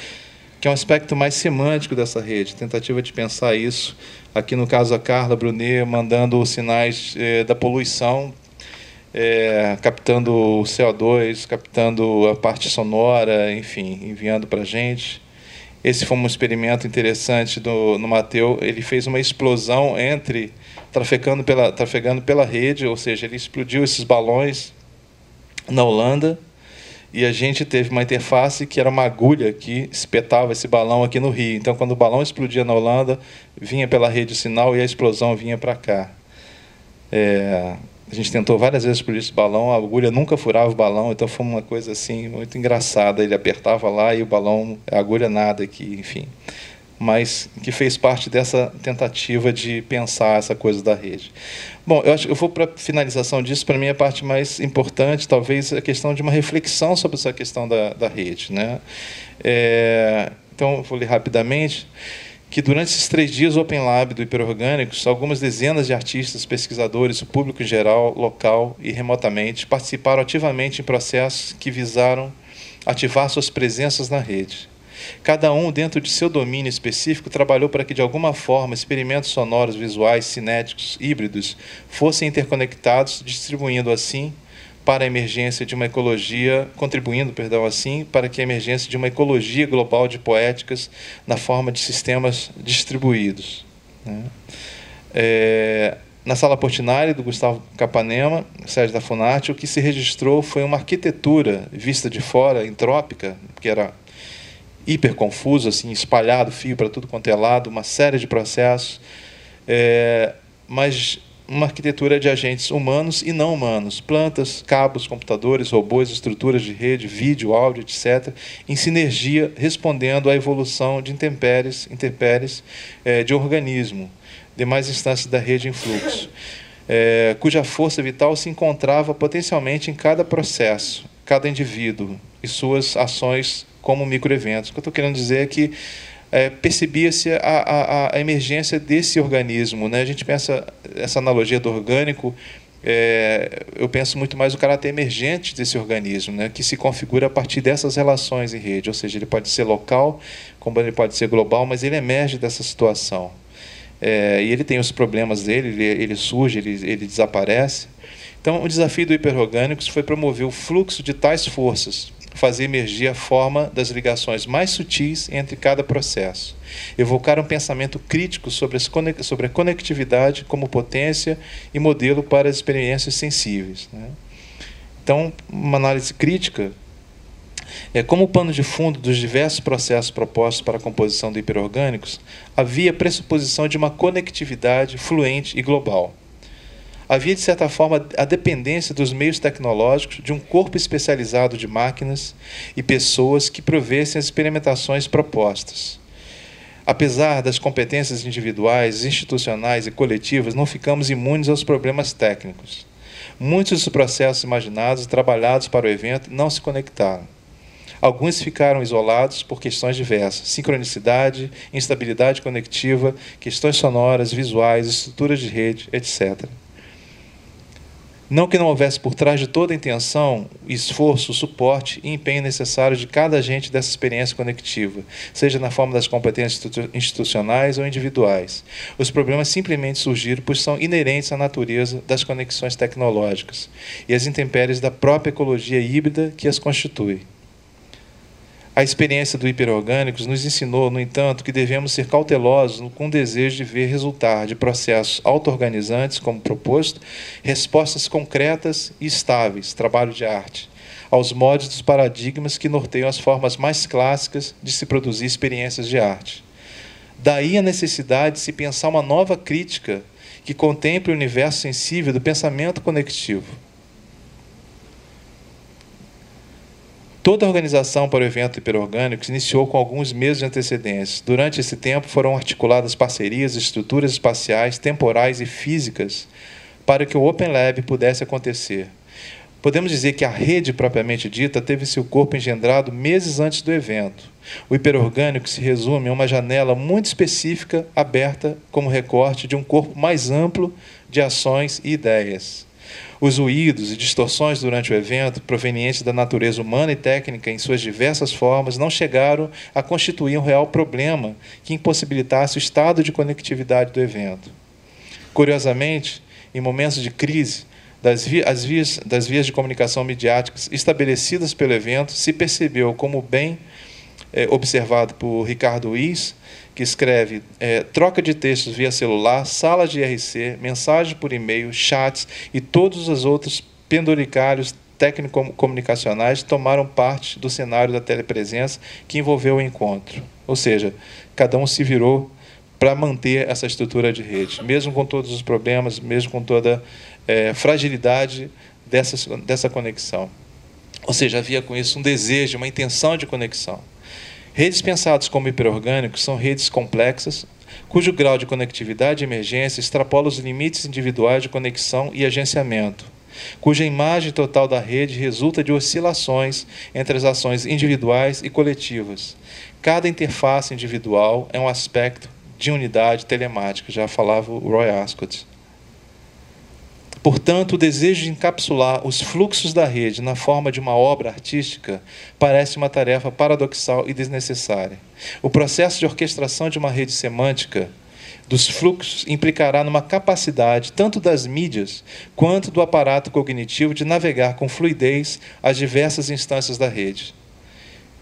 que é um aspecto mais semântico dessa rede, tentativa de pensar isso. Aqui, no caso, a Carla Brunet mandando os sinais da poluição, captando o CO2, captando a parte sonora, enfim, enviando para a gente. Esse foi um experimento interessante no Mateu. Ele fez uma explosão trafegando pela rede, ou seja, ele explodiu esses balões na Holanda, e a gente teve uma interface que era uma agulha que espetava esse balão aqui no Rio. Então, quando o balão explodia na Holanda, vinha pela rede o sinal e a explosão vinha para cá. A gente tentou várias vezes explodir esse balão, a agulha nunca furava o balão, então foi uma coisa assim muito engraçada. Ele apertava lá e o balão, a agulha nada aqui, enfim. Mas que fez parte dessa tentativa de pensar essa coisa da rede. Bom, eu vou para a finalização disso. Para mim, a parte mais importante, talvez, a questão de uma reflexão sobre essa questão da rede, né? Então, eu vou ler rapidamente que, durante esses 3 dias do Open Lab do Hiperorgânicos, algumas dezenas de artistas, pesquisadores, o público em geral, local e remotamente, participaram ativamente em processos que visaram ativar suas presenças na rede. Cada um, dentro de seu domínio específico, trabalhou para que, de alguma forma, experimentos sonoros, visuais, cinéticos, híbridos, fossem interconectados, contribuindo assim para a emergência de uma ecologia global de poéticas na forma de sistemas distribuídos. Na Sala Portinari, do Gustavo Capanema, sede da Funarte, o que se registrou foi uma arquitetura vista de fora, entrópica, que era hiper confuso, assim, espalhado, fio para tudo quanto é lado, uma série de processos, mas uma arquitetura de agentes humanos e não humanos, plantas, cabos, computadores, robôs, estruturas de rede, vídeo, áudio, etc., em sinergia, respondendo à evolução de intempéries de organismo, demais instâncias da rede em fluxo, cuja força vital se encontrava potencialmente em cada processo, cada indivíduo e suas ações como microeventos. O que eu estou querendo dizer é que percebia-se a emergência desse organismo, né? A gente pensa, essa analogia do orgânico, eu penso muito mais no caráter emergente desse organismo, né? Que se configura a partir dessas relações em rede, ou seja, ele pode ser local, como ele pode ser global, mas ele emerge dessa situação. E ele tem os problemas dele, ele surge, ele desaparece. Então, o desafio do Hiperorgânicos foi promover o fluxo de tais forças, fazer emergir a forma das ligações mais sutis entre cada processo, evocar um pensamento crítico sobre a conectividade como potência e modelo para as experiências sensíveis, né? Então, uma análise crítica como pano de fundo dos diversos processos propostos para a composição do Hiperorgânicos, havia a pressuposição de uma conectividade fluente e global. Havia, de certa forma, a dependência dos meios tecnológicos de um corpo especializado de máquinas e pessoas que provessem as experimentações propostas. Apesar das competências individuais, institucionais e coletivas, não ficamos imunes aos problemas técnicos. Muitos dos processos imaginados e trabalhados para o evento não se conectaram. Alguns ficaram isolados por questões diversas: sincronicidade, instabilidade conectiva, questões sonoras, visuais, estruturas de rede, etc. Não que não houvesse por trás de toda a intenção, esforço, suporte e empenho necessários de cada agente dessa experiência conectiva, seja na forma das competências institucionais ou individuais. Os problemas simplesmente surgiram pois são inerentes à natureza das conexões tecnológicas e às intempéries da própria ecologia híbrida que as constitui. A experiência do Hiperorgânicos nos ensinou, no entanto, que devemos ser cautelosos com o desejo de ver resultar de processos auto-organizantes, como proposto, respostas concretas e estáveis, trabalho de arte, aos moldes dos paradigmas que norteiam as formas mais clássicas de se produzir experiências de arte. Daí a necessidade de se pensar uma nova crítica que contemple o universo sensível do pensamento conectivo. Toda a organização para o evento Hiperorgânicos iniciou com alguns meses de antecedência. Durante esse tempo foram articuladas parcerias, estruturas espaciais, temporais e físicas para que o Open Lab pudesse acontecer. Podemos dizer que a rede propriamente dita teve seu corpo engendrado meses antes do evento. O hiperorgânico se resume a uma janela muito específica, aberta como recorte de um corpo mais amplo de ações e ideias. Os ruídos e distorções durante o evento, provenientes da natureza humana e técnica em suas diversas formas, não chegaram a constituir um real problema que impossibilitasse o estado de conectividade do evento. Curiosamente, em momentos de crise, das vias de comunicação midiáticas estabelecidas pelo evento, se percebeu, como bem observado por Ricardo Wyss, que escreve troca de textos via celular, sala de IRC, mensagem por e-mail, chats e todos os outros penduricalhos técnico-comunicacionais tomaram parte do cenário da telepresença que envolveu o encontro. Ou seja, cada um se virou para manter essa estrutura de rede, mesmo com todos os problemas, mesmo com toda fragilidade dessa conexão. Ou seja, havia com isso um desejo, uma intenção de conexão. Redes pensadas como hiperorgânicos são redes complexas, cujo grau de conectividade e emergência extrapola os limites individuais de conexão e agenciamento, cuja imagem total da rede resulta de oscilações entre as ações individuais e coletivas. Cada interface individual é um aspecto de unidade telemática, já falava o Roy Ascott. Portanto, o desejo de encapsular os fluxos da rede na forma de uma obra artística parece uma tarefa paradoxal e desnecessária. O processo de orquestração de uma rede semântica dos fluxos implicará numa capacidade tanto das mídias quanto do aparato cognitivo de navegar com fluidez as diversas instâncias da rede.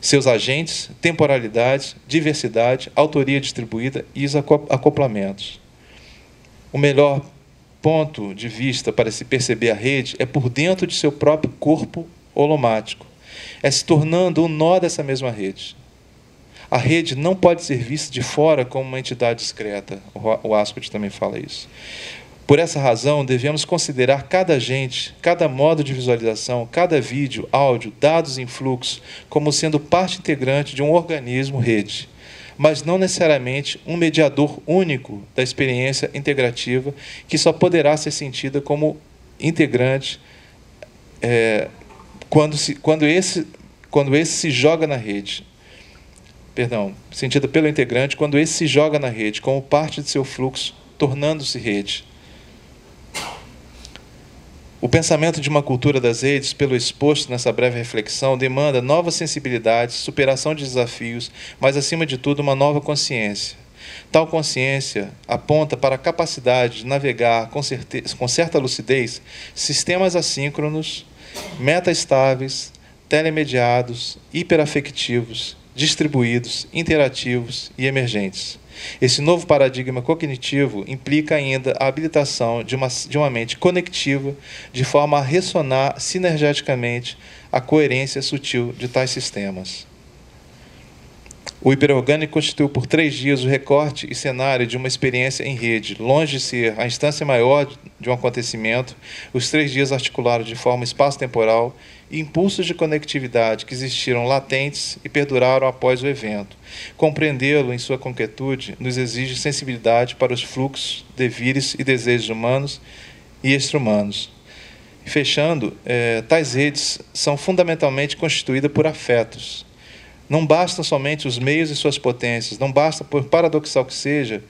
Seus agentes, temporalidade, diversidade, autoria distribuída e os acoplamentos. O melhor ponto de vista para se perceber a rede é por dentro de seu próprio corpo holomático. É se tornando um nó dessa mesma rede. A rede não pode ser vista de fora como uma entidade discreta. O Ascott também fala isso. Por essa razão, devemos considerar cada agente, cada modo de visualização, cada vídeo, áudio, dados em fluxo, como sendo parte integrante de um organismo rede, mas não necessariamente um mediador único da experiência integrativa, que só poderá ser sentida como integrante quando esse se joga na rede. Perdão, sentida pelo integrante quando esse se joga na rede, como parte de seu fluxo, tornando-se rede. O pensamento de uma cultura das redes, pelo exposto nessa breve reflexão, demanda novas sensibilidades, superação de desafios, mas, acima de tudo, uma nova consciência. Tal consciência aponta para a capacidade de navegar com certa lucidez sistemas assíncronos, metaestáveis, telemediados, hiperafectivos, distribuídos, interativos e emergentes. Esse novo paradigma cognitivo implica ainda a habilitação de uma mente conectiva, de forma a ressonar sinergeticamente a coerência sutil de tais sistemas. O hiperorgânico constituiu por 3 dias o recorte e cenário de uma experiência em rede. Longe de ser a instância maior de um acontecimento, os 3 dias articularam de forma espaço-temporal impulsos de conectividade que existiram latentes e perduraram após o evento. Compreendê-lo em sua concretude nos exige sensibilidade para os fluxos, devires e desejos humanos e extra-humanos. Fechando, tais redes são fundamentalmente constituídas por afetos. Não bastam somente os meios e suas potências, não basta, por paradoxal que seja,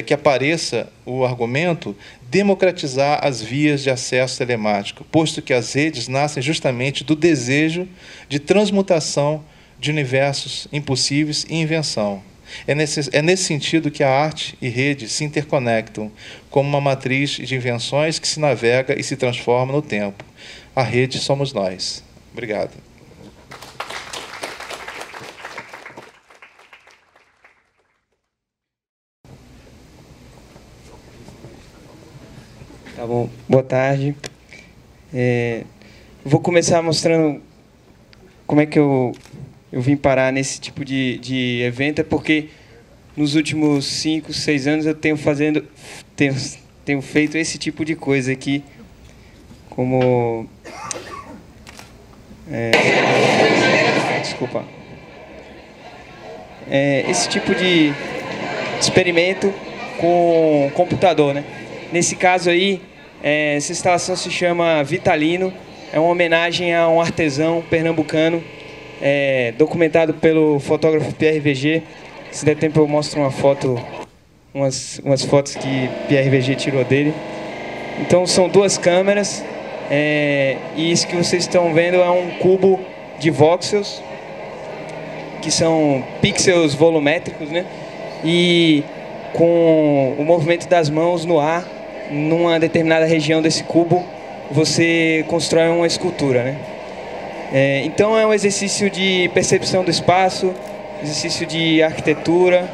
que apareça o argumento, democratizar as vias de acesso telemático, posto que as redes nascem justamente do desejo de transmutação de universos impossíveis e invenção. É nesse sentido que a arte e rede se interconectam, como uma matriz de invenções que se navega e se transforma no tempo. A rede somos nós. Obrigado. Tá bom, boa tarde. Vou começar mostrando como é que eu vim parar nesse tipo de evento, é porque nos últimos 5, 6 anos eu tenho feito esse tipo de coisa aqui, como... desculpa. Esse tipo de experimento com computador, né? Nesse caso aí, essa instalação se chama Vitalino, é uma homenagem a um artesão pernambucano, documentado pelo fotógrafo Pierre Verger. Se der tempo eu mostro uma foto, umas fotos que Pierre Verger tirou dele. Então são 2 câmeras, e isso que vocês estão vendo é um cubo de voxels, que são pixels volumétricos, né? E com o movimento das mãos no ar, numa determinada região desse cubo, você constrói uma escultura, né? Então é um exercício de percepção do espaço, exercício de arquitetura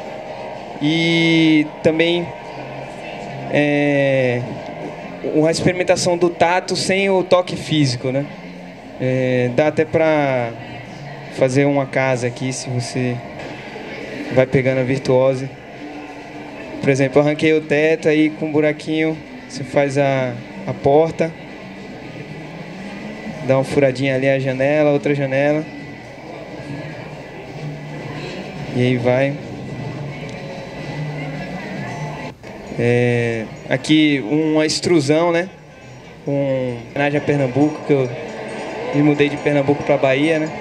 e também uma experimentação do tato sem o toque físico, né? Dá até para fazer uma casa aqui, se você vai pegando a virtuose. Por exemplo, eu arranquei o teto, aí com um buraquinho você faz a porta, dá uma furadinha ali a janela, outra janela, e aí vai. Aqui uma extrusão, né? Com homenagem a Pernambuco, que eu me mudei de Pernambuco para Bahia, né?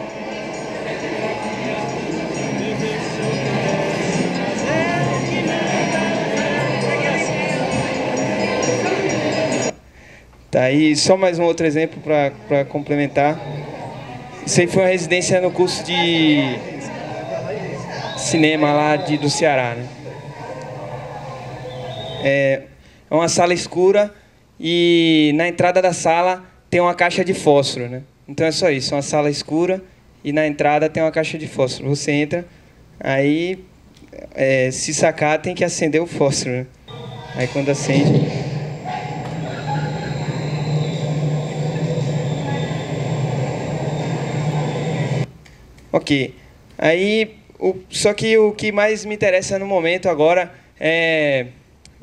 Tá aí só mais um outro exemplo para complementar. Isso aí foi uma residência no curso de cinema lá do Ceará, né? É uma sala escura e na entrada da sala tem uma caixa de fósforo, né? Então é só isso, uma sala escura e na entrada tem uma caixa de fósforo. Você entra, aí se sacar tem que acender o fósforo, né? Aí quando acende... Ok, aí, só que o que mais me interessa no momento agora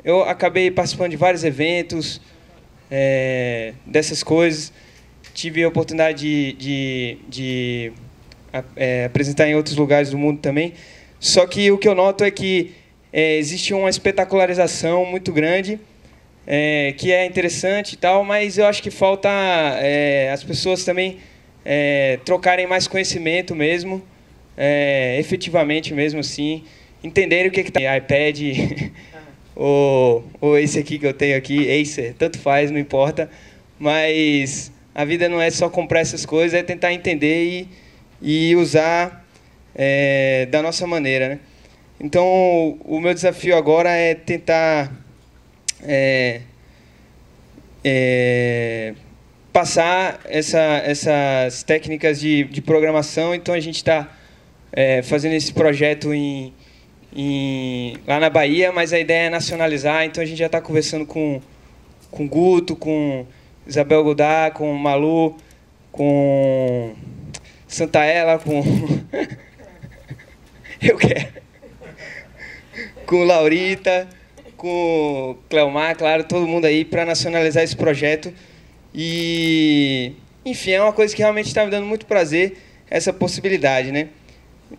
eu acabei participando de vários eventos, dessas coisas, tive a oportunidade de apresentar em outros lugares do mundo também, só que o que eu noto é que existe uma espetacularização muito grande, que é interessante e tal, mas eu acho que falta as pessoas também trocarem mais conhecimento mesmo, efetivamente mesmo assim, entenderem o que tem iPad ou esse aqui que eu tenho aqui, Acer, tanto faz, não importa, mas a vida não é só comprar essas coisas, é tentar entender e usar da nossa maneira, né? Então o meu desafio agora é tentar passar essas técnicas de programação. Então a gente está fazendo esse projeto lá na Bahia, mas a ideia é nacionalizar. Então a gente já está conversando com Guto, com Isabel Godard, com Malu, com Santaella, com eu quero, com Laurita, com Cleomar, claro, todo mundo aí para nacionalizar esse projeto. E, enfim, é uma coisa que realmente está me dando muito prazer, essa possibilidade, né?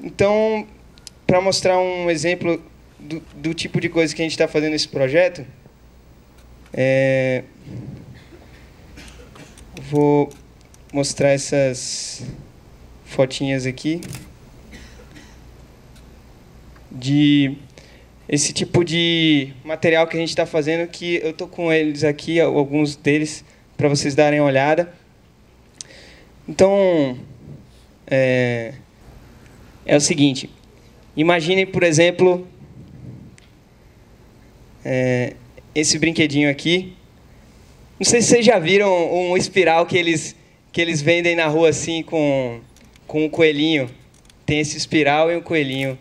Então, para mostrar um exemplo do tipo de coisa que a gente está fazendo nesse projeto, vou mostrar essas fotinhas aqui de esse tipo de material que a gente está fazendo, que eu estou com eles aqui, alguns deles, para vocês darem uma olhada. Então, é o seguinte, imaginem, por exemplo, esse brinquedinho aqui. Não sei se vocês já viram um espiral que eles vendem na rua assim com um coelhinho. Tem esse espiral e um coelhinho,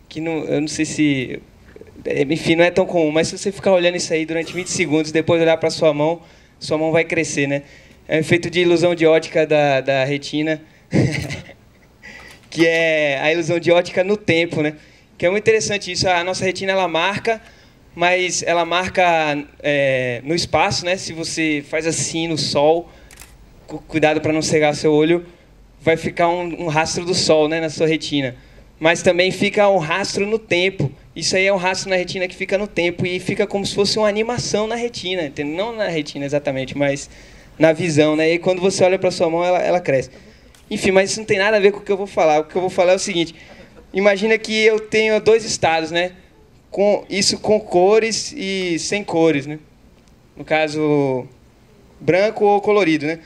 que eu não sei se... Enfim, não é tão comum, mas se você ficar olhando isso aí durante 20 segundos, depois olhar para sua mão vai crescer, né? É um efeito de ilusão de ótica da retina, que é a ilusão de ótica no tempo, né? Que é muito interessante isso. A nossa retina, ela marca, mas ela marca no espaço, né? Se você faz assim no sol, cuidado para não cegar seu olho, vai ficar um rastro do sol, né, na sua retina. Mas também fica um rastro no tempo. Isso aí é um rastro na retina que fica no tempo e fica como se fosse uma animação na retina, entendeu? Não na retina exatamente, mas na visão, né? E quando você olha para sua mão, ela cresce. Enfim, mas isso não tem nada a ver com o que eu vou falar. O que eu vou falar é o seguinte: imagina que eu tenho 2 estados, né? Com cores e sem cores, né? No caso, branco ou colorido, né?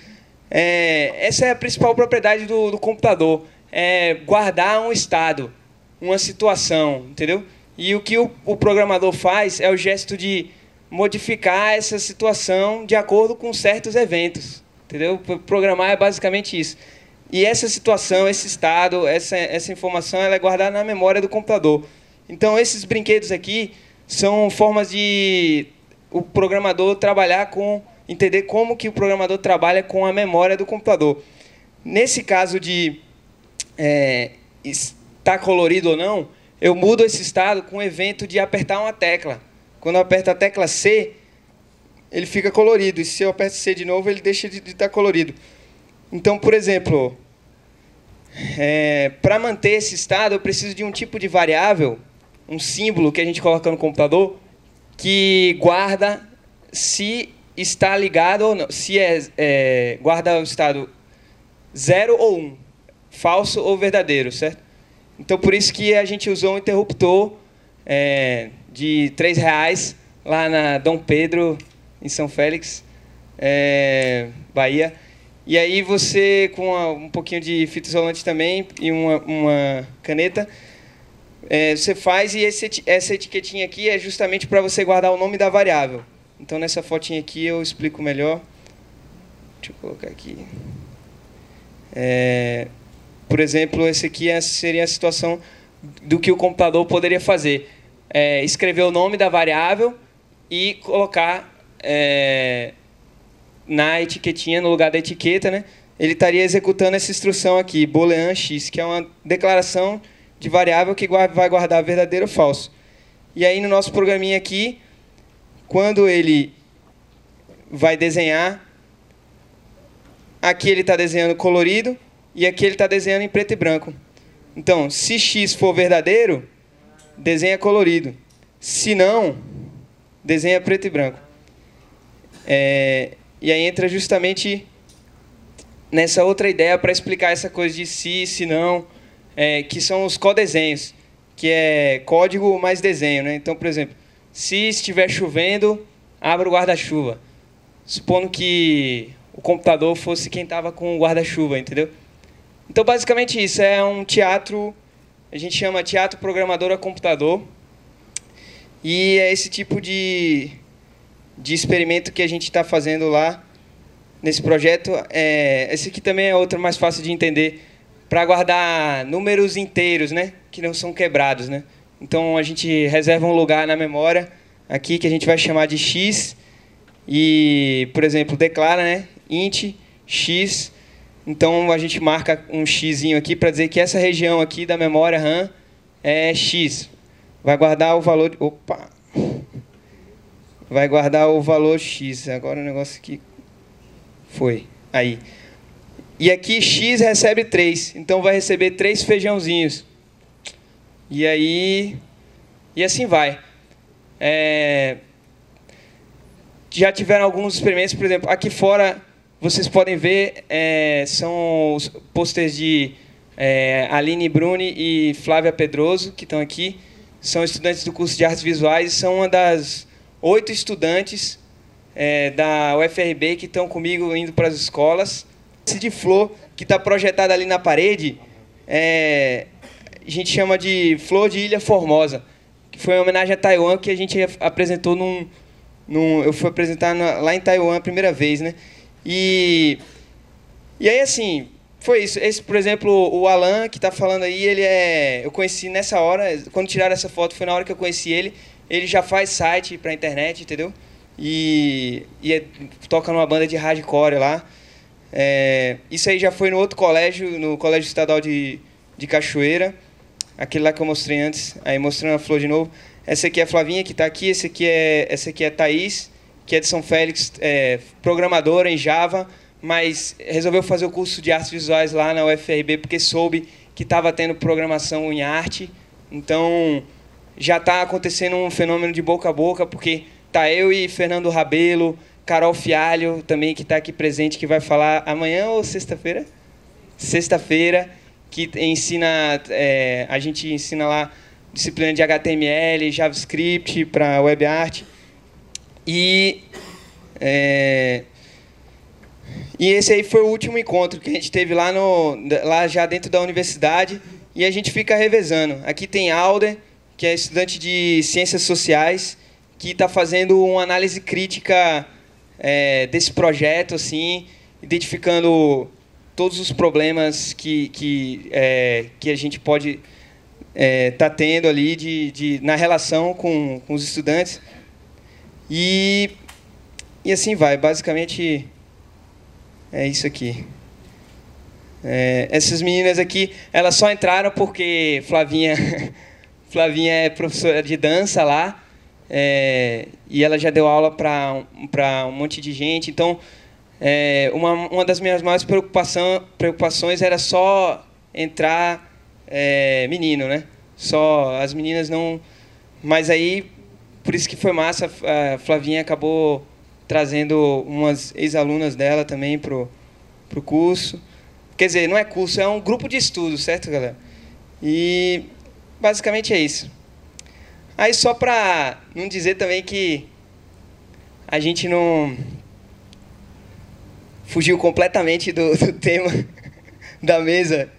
Essa é a principal propriedade do computador, é guardar um estado, uma situação, entendeu? E o que o programador faz é o gesto de modificar essa situação de acordo com certos eventos, entendeu? Programar é basicamente isso. E essa situação, esse estado, essa informação, ela é guardada na memória do computador. Então, esses brinquedos aqui são formas de o programador trabalhar com, entender como que o programador trabalha com a memória do computador. Nesse caso de estar colorido ou não, eu mudo esse estado com o evento de apertar uma tecla. Quando eu aperto a tecla C, ele fica colorido. E se eu aperto C de novo, ele deixa de estar colorido. Então, por exemplo, para manter esse estado, eu preciso de um tipo de variável, um símbolo que a gente coloca no computador, que guarda se está ligado ou não. Se guarda o estado 0 ou 1, falso ou verdadeiro, certo? Então, por isso que a gente usou um interruptor de R$3 lá na Dom Pedro, em São Félix, Bahia. E aí você, com um pouquinho de fita isolante também e uma caneta, você faz, e essa etiquetinha aqui é justamente para você guardar o nome da variável. Então, nessa fotinha aqui eu explico melhor. Deixa eu colocar aqui. Por exemplo, esse aqui seria a situação do que o computador poderia fazer. Escrever o nome da variável e colocar na etiquetinha, no lugar da etiqueta, né? Ele estaria executando essa instrução aqui, boolean x, que é uma declaração de variável que vai guardar verdadeiro ou falso. E aí, no nosso programinha aqui, quando ele vai desenhar, aqui ele está desenhando colorido e aqui ele está desenhando em preto e branco. Então, se x for verdadeiro, desenha colorido. Se não, desenha preto e branco. E aí entra justamente nessa outra ideia para explicar essa coisa de se não, que são os codesenhos, que é código mais desenho, né? Então, por exemplo, se estiver chovendo, abra o guarda-chuva. Supondo que o computador fosse quem estava com o guarda-chuva, entendeu? Então, basicamente isso, é um teatro, a gente chama teatro programador a computador, e é esse tipo de experimento que a gente está fazendo lá nesse projeto. Esse aqui também é outro mais fácil de entender, para guardar números inteiros, né, que não são quebrados, né? Então, a gente reserva um lugar na memória aqui que a gente vai chamar de x e, por exemplo, declara, né, int x. Então, a gente marca um xzinho aqui para dizer que essa região aqui da memória RAM é x. Vai guardar o valor... Opa! Vai guardar o valor x. Agora o negócio aqui foi. Aí. E aqui x recebe 3. Então, vai receber 3 feijãozinhos. E aí... E assim vai. Já tiveram alguns experimentos, por exemplo, aqui fora... Vocês podem ver, são os posters de Aline Bruni e Flávia Pedroso, que estão aqui. São estudantes do curso de Artes Visuais e são uma das 8 estudantes da UFRB que estão comigo indo para as escolas. Esse de flor, que está projetado ali na parede, a gente chama de Flor de Ilha Formosa, que foi uma homenagem a Taiwan que a gente apresentou eu fui apresentar lá em Taiwan a primeira vez, né? E aí, assim, foi isso. Esse, por exemplo, o Alan, que está falando aí, eu conheci nessa hora, quando tiraram essa foto, foi na hora que eu conheci ele. Ele já faz site para a internet, entendeu? E toca numa banda de hardcore lá. Isso aí já foi no outro colégio, no Colégio Estadual de Cachoeira, aquele lá que eu mostrei antes, aí mostrando a flor de novo. Essa aqui é a Flavinha, que está aqui, essa aqui é a Thaís, que é de São Félix, programadora em Java, mas resolveu fazer o curso de artes visuais lá na UFRB porque soube que estava tendo programação em arte. Então, já está acontecendo um fenômeno de boca a boca, porque tá eu e Fernando Rabelo, Carol Fialho, também, que está aqui presente, que vai falar amanhã ou sexta-feira? Sexta-feira, que ensina, a gente ensina lá disciplina de HTML, JavaScript para web art. E esse aí foi o último encontro que a gente teve lá já dentro da universidade, e a gente fica revezando. Aqui tem Alder, que é estudante de Ciências Sociais, que está fazendo uma análise crítica desse projeto, assim, identificando todos os problemas que a gente pode estar tendo ali na relação com os estudantes. E assim vai. Basicamente, é isso aqui. Essas meninas aqui, elas só entraram porque Flavinha é professora de dança lá, e ela já deu aula para um monte de gente. Então, uma das minhas maiores preocupações era só entrar menino, né? Só as meninas não... Mas aí, por isso que foi massa, a Flavinha acabou trazendo umas ex-alunas dela também pro curso. Quer dizer, não é curso, é um grupo de estudo, certo, galera? E basicamente é isso. Aí, só para não dizer também que a gente não fugiu completamente do tema da mesa,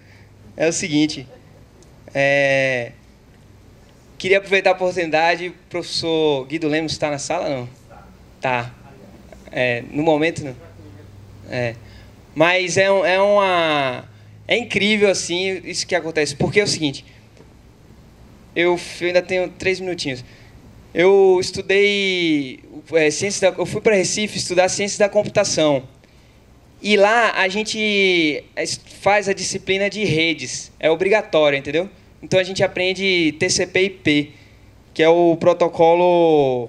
é o seguinte. Queria aproveitar a oportunidade. O professor Guido Lemos está na sala, não? Tá. No momento, não? Mas é incrível, assim, isso que acontece. Porque é o seguinte... Eu ainda tenho 3 minutinhos. Eu estudei eu fui para Recife estudar Ciências da Computação. E lá a gente faz a disciplina de redes. É obrigatório, entendeu? Então a gente aprende TCP/IP, que é o protocolo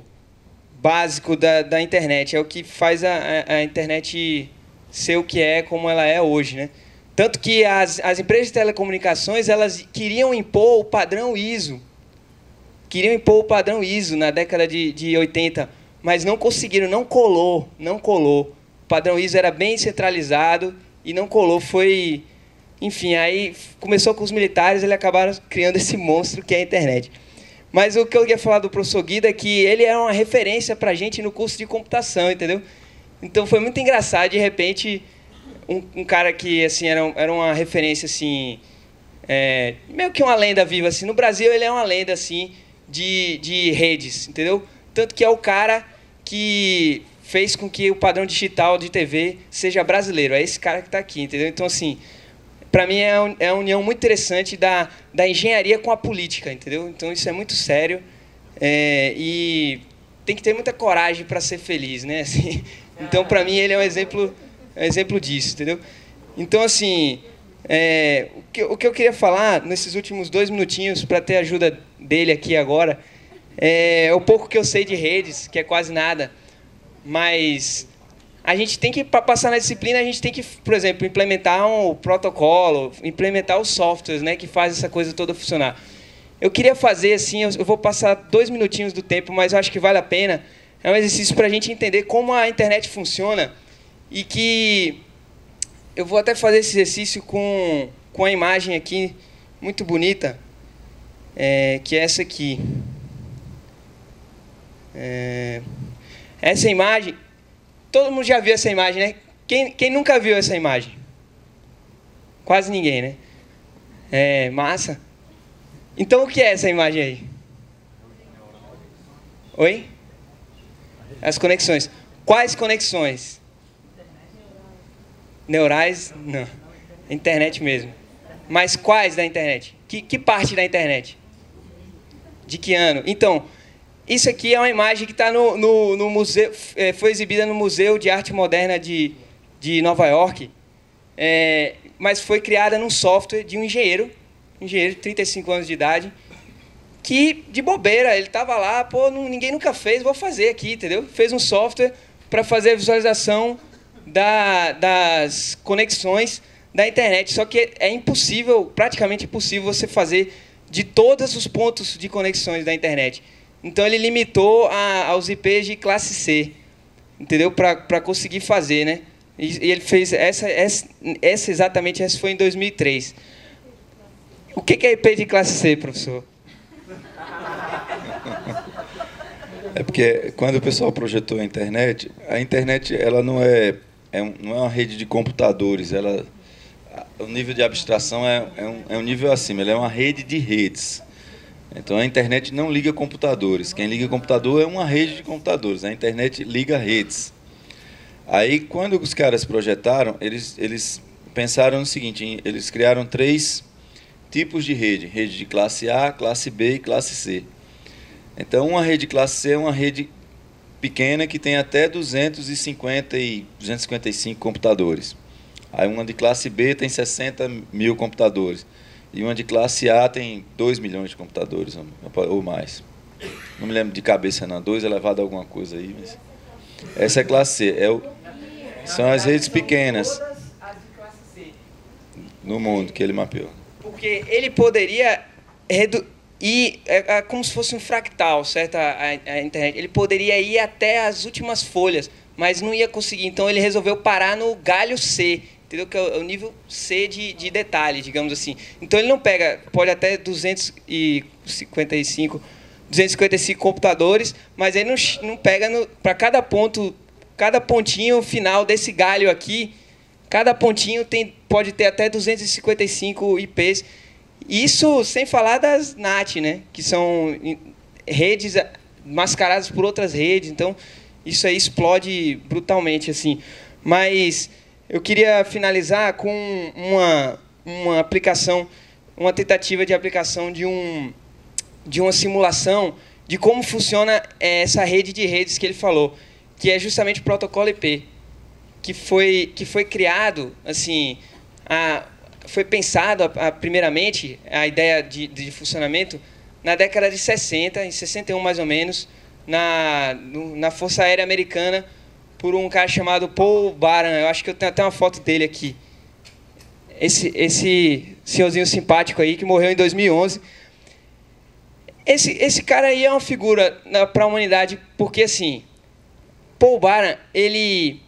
básico da internet. É o que faz a internet ser o que é, como ela é hoje, né? Tanto que as empresas de telecomunicações, elas queriam impor o padrão ISO. Queriam impor o padrão ISO na década de 80, mas não conseguiram, não colou. O padrão ISO era bem centralizado e não colou. Enfim, aí começou com os militares, eles acabaram criando esse monstro que é a internet. Mas o que eu ia falar do professor Guido é que ele é uma referência para a gente no curso de computação, entendeu? Então foi muito engraçado, de repente... Um cara que assim era uma referência assim, meio que uma lenda viva assim. No Brasil ele é uma lenda assim de redes, entendeu? Tanto que é o cara que fez com que o padrão digital de TV seja brasileiro. É esse cara que está aqui, entendeu? Então assim, para mim é uma união muito interessante da engenharia com a política, entendeu? Então isso é muito sério, e tem que ter muita coragem para ser feliz, né? Assim, então para mim ele é um exemplo disso, entendeu? Então, assim, o que eu queria falar nesses últimos 2 minutinhos, para ter a ajuda dele aqui agora, é o pouco que eu sei de redes, que é quase nada, mas a gente tem que, para passar na disciplina, a gente tem que, por exemplo, implementar um protocolo, implementar os softwares, né, que faz essa coisa toda funcionar. Eu queria fazer, assim, eu vou passar 2 minutinhos do tempo, mas eu acho que vale a pena. É um exercício para a gente entender como a internet funciona. E que eu vou até fazer esse exercício com a imagem aqui, muito bonita, que é essa aqui. Essa imagem, todo mundo já viu essa imagem, né? Quem nunca viu essa imagem? Quase ninguém, né? Massa. Então, o que é essa imagem aí? Oi? As conexões. Quais conexões? Neurais, não. Internet mesmo. Mas quais da internet? Que parte da internet? De que ano? Então, isso aqui é uma imagem que está no museu, foi exibida no Museu de Arte Moderna de Nova York, mas foi criada num software de um engenheiro de 35 anos de idade, que, de bobeira, ele estava lá, ninguém nunca fez, vou fazer aqui, entendeu? Fez um software para fazer a visualização das conexões da internet. Só que é impossível, praticamente impossível, você fazer de todos os pontos de conexões da internet. Então ele limitou aos IPs de classe C. entendeu? Para conseguir fazer, né? E ele fez exatamente essa foi em 2003. O que é IP de classe C, professor? É porque quando o pessoal projetou a internet ela não é uma rede de computadores, o nível de abstração é um nível acima, ela é uma rede de redes. Então a internet não liga computadores, quem liga computador é uma rede de computadores, a internet liga redes. Aí quando os caras projetaram, eles pensaram no seguinte, eles criaram 3 tipos de rede de classe A, classe B e classe C. Então, uma rede classe C é uma rede pequena que tem até 250 e 255 computadores. Aí uma de classe B tem 60 mil computadores. E uma de classe A tem 2 milhões de computadores ou mais. Não me lembro de cabeça não, 2 elevado a alguma coisa aí. Mas essa é classe C. São as redes pequenas no mundo que ele mapeou. Porque ele poderia ir, é como se fosse um fractal, certo? A internet. Ele poderia ir até as últimas folhas, mas não ia conseguir. Então ele resolveu parar no galho C, entendeu? Que é o nível C de detalhe, digamos assim. Então ele não pega, pode até 255 computadores, mas ele não pega para cada pontinho final desse galho aqui. Cada pontinho pode ter até 255 IPs. Isso sem falar das NAT, né? Que são redes mascaradas por outras redes. Então, isso aí explode brutalmente, assim. Mas eu queria finalizar com uma aplicação, uma tentativa de aplicação de uma simulação de como funciona essa rede de redes que ele falou, que é justamente o protocolo IP. Que foi criado, assim, foi pensado primeiramente, a ideia de funcionamento, na década de 60, em 61 mais ou menos, na Força Aérea Americana, por um cara chamado Paul Baran. Eu acho que eu tenho até uma foto dele aqui. Esse senhorzinho simpático aí, que morreu em 2011. Esse cara aí é uma figura para a humanidade, porque, assim, Paul Baran, ele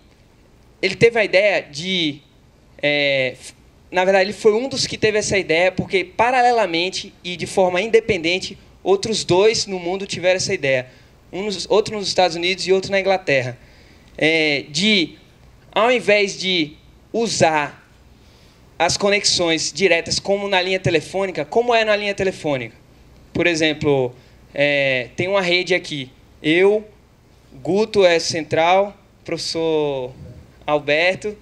teve a ideia de... na verdade, ele foi um dos que teve essa ideia, porque, paralelamente e de forma independente, outros 2 no mundo tiveram essa ideia. Outro nos Estados Unidos e outro na Inglaterra. Ao invés de usar as conexões diretas como na linha telefônica, como é na linha telefônica? Por exemplo, tem uma rede aqui. Eu, Guto é central, professor Alberto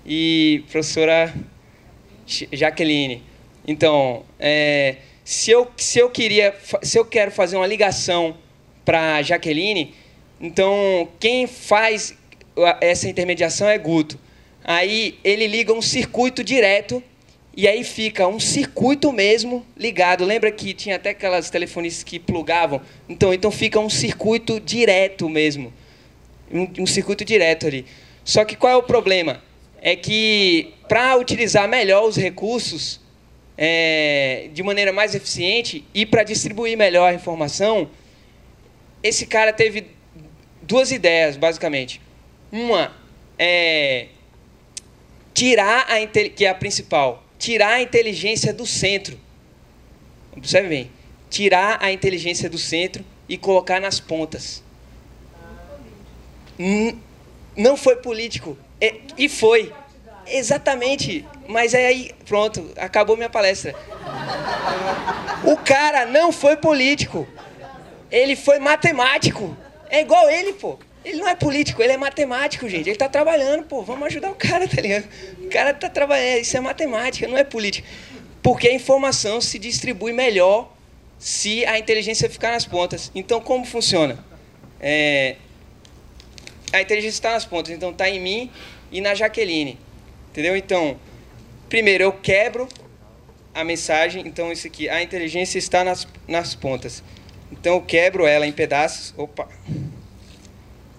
e professora Jaqueline. Então, se eu quero fazer uma ligação para Jaqueline, então quem faz essa intermediação é Guto. Aí ele liga um circuito direto e aí fica um circuito mesmo ligado. Lembra que tinha até aquelas telefonistas que plugavam? Então fica um circuito direto mesmo. Um circuito direto ali. Só que qual é o problema? É que, para utilizar melhor os recursos de maneira mais eficiente e para distribuir melhor a informação, esse cara teve 2 ideias, basicamente. Uma é que é a principal, tirar a inteligência do centro. Observe bem. Tirar a inteligência do centro e colocar nas pontas. Não foi político. E foi. Exatamente. Mas aí, pronto, acabou minha palestra. O cara não foi político. Ele foi matemático. É igual ele, pô. Ele não é político, ele é matemático, gente. Ele tá trabalhando, pô. Vamos ajudar o cara, tá ligado? O cara tá trabalhando. Isso é matemática, não é política. Porque a informação se distribui melhor se a inteligência ficar nas pontas. Então, como funciona? A inteligência está nas pontas. Então, está em mim e na Jaqueline. Entendeu? Então, primeiro, eu quebro a mensagem. Então, isso aqui, a inteligência está nas pontas. Então, eu quebro ela em pedaços. Opa!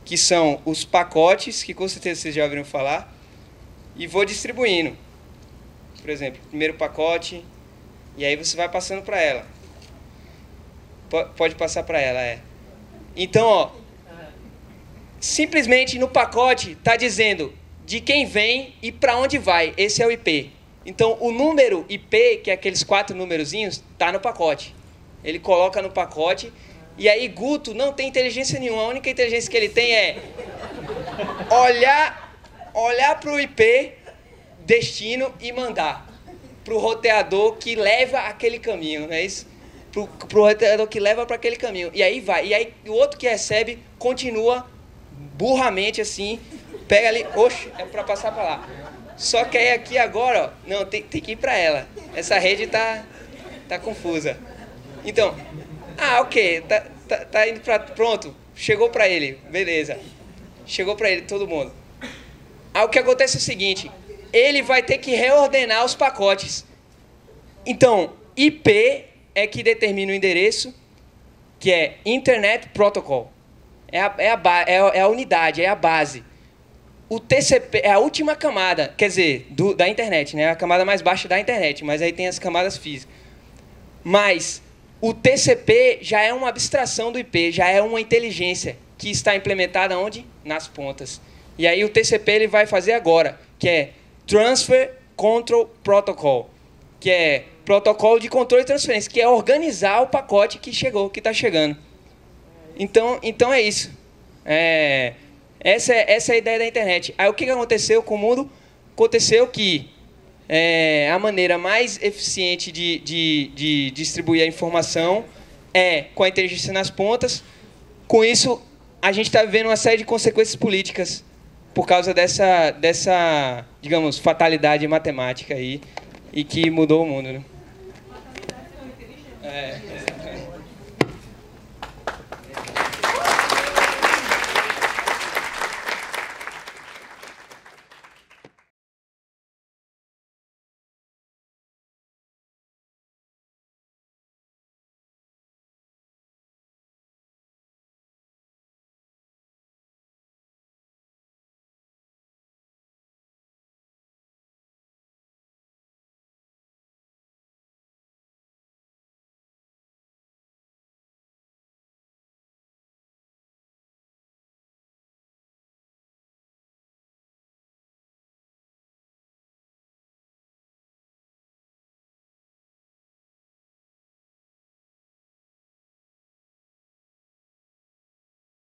Que são os pacotes, que com certeza vocês já ouviram falar. E vou distribuindo. Por exemplo, primeiro pacote. E aí você vai passando para ela. Pode passar para ela, Então, ó. simplesmente no pacote está dizendo de quem vem e para onde vai. Esse é o IP. Então, o número IP, que é aqueles 4 numerozinhos, está no pacote. Ele coloca no pacote. E aí, Guto não tem inteligência nenhuma. A única inteligência que ele tem é olhar para o IP destino e mandar para o roteador que leva aquele caminho, não é isso? Para o roteador que leva para aquele caminho. E aí vai. E aí o outro que recebe continua burramente assim, pega ali, oxe, é para passar para lá. Só que aí aqui agora, ó, não, tem que ir para ela. Essa rede tá confusa. Então, ok, tá indo para, pronto, chegou para ele, beleza. Chegou para ele, todo mundo. Aí o que acontece é o seguinte, ele vai ter que reordenar os pacotes. Então, IP é que determina o endereço, que é Internet Protocol. É a unidade, é a base. O TCP é a última camada, quer dizer, da internet, né? A camada mais baixa da internet, mas aí tem as camadas físicas. Mas o TCP já é uma abstração do IP, já é uma inteligência que está implementada onde? Nas pontas. E aí o TCP ele vai fazer agora, que é Transfer Control Protocol, que é protocolo de controle e transferência, que é organizar o pacote que está chegando. Então é isso. Essa é a ideia da internet. Aí o que aconteceu com o mundo? Aconteceu que a maneira mais eficiente de distribuir a informação é com a inteligência nas pontas. Com isso, a gente está vivendo uma série de consequências políticas por causa dessa, digamos, fatalidade matemática aí, e que mudou o mundo, né?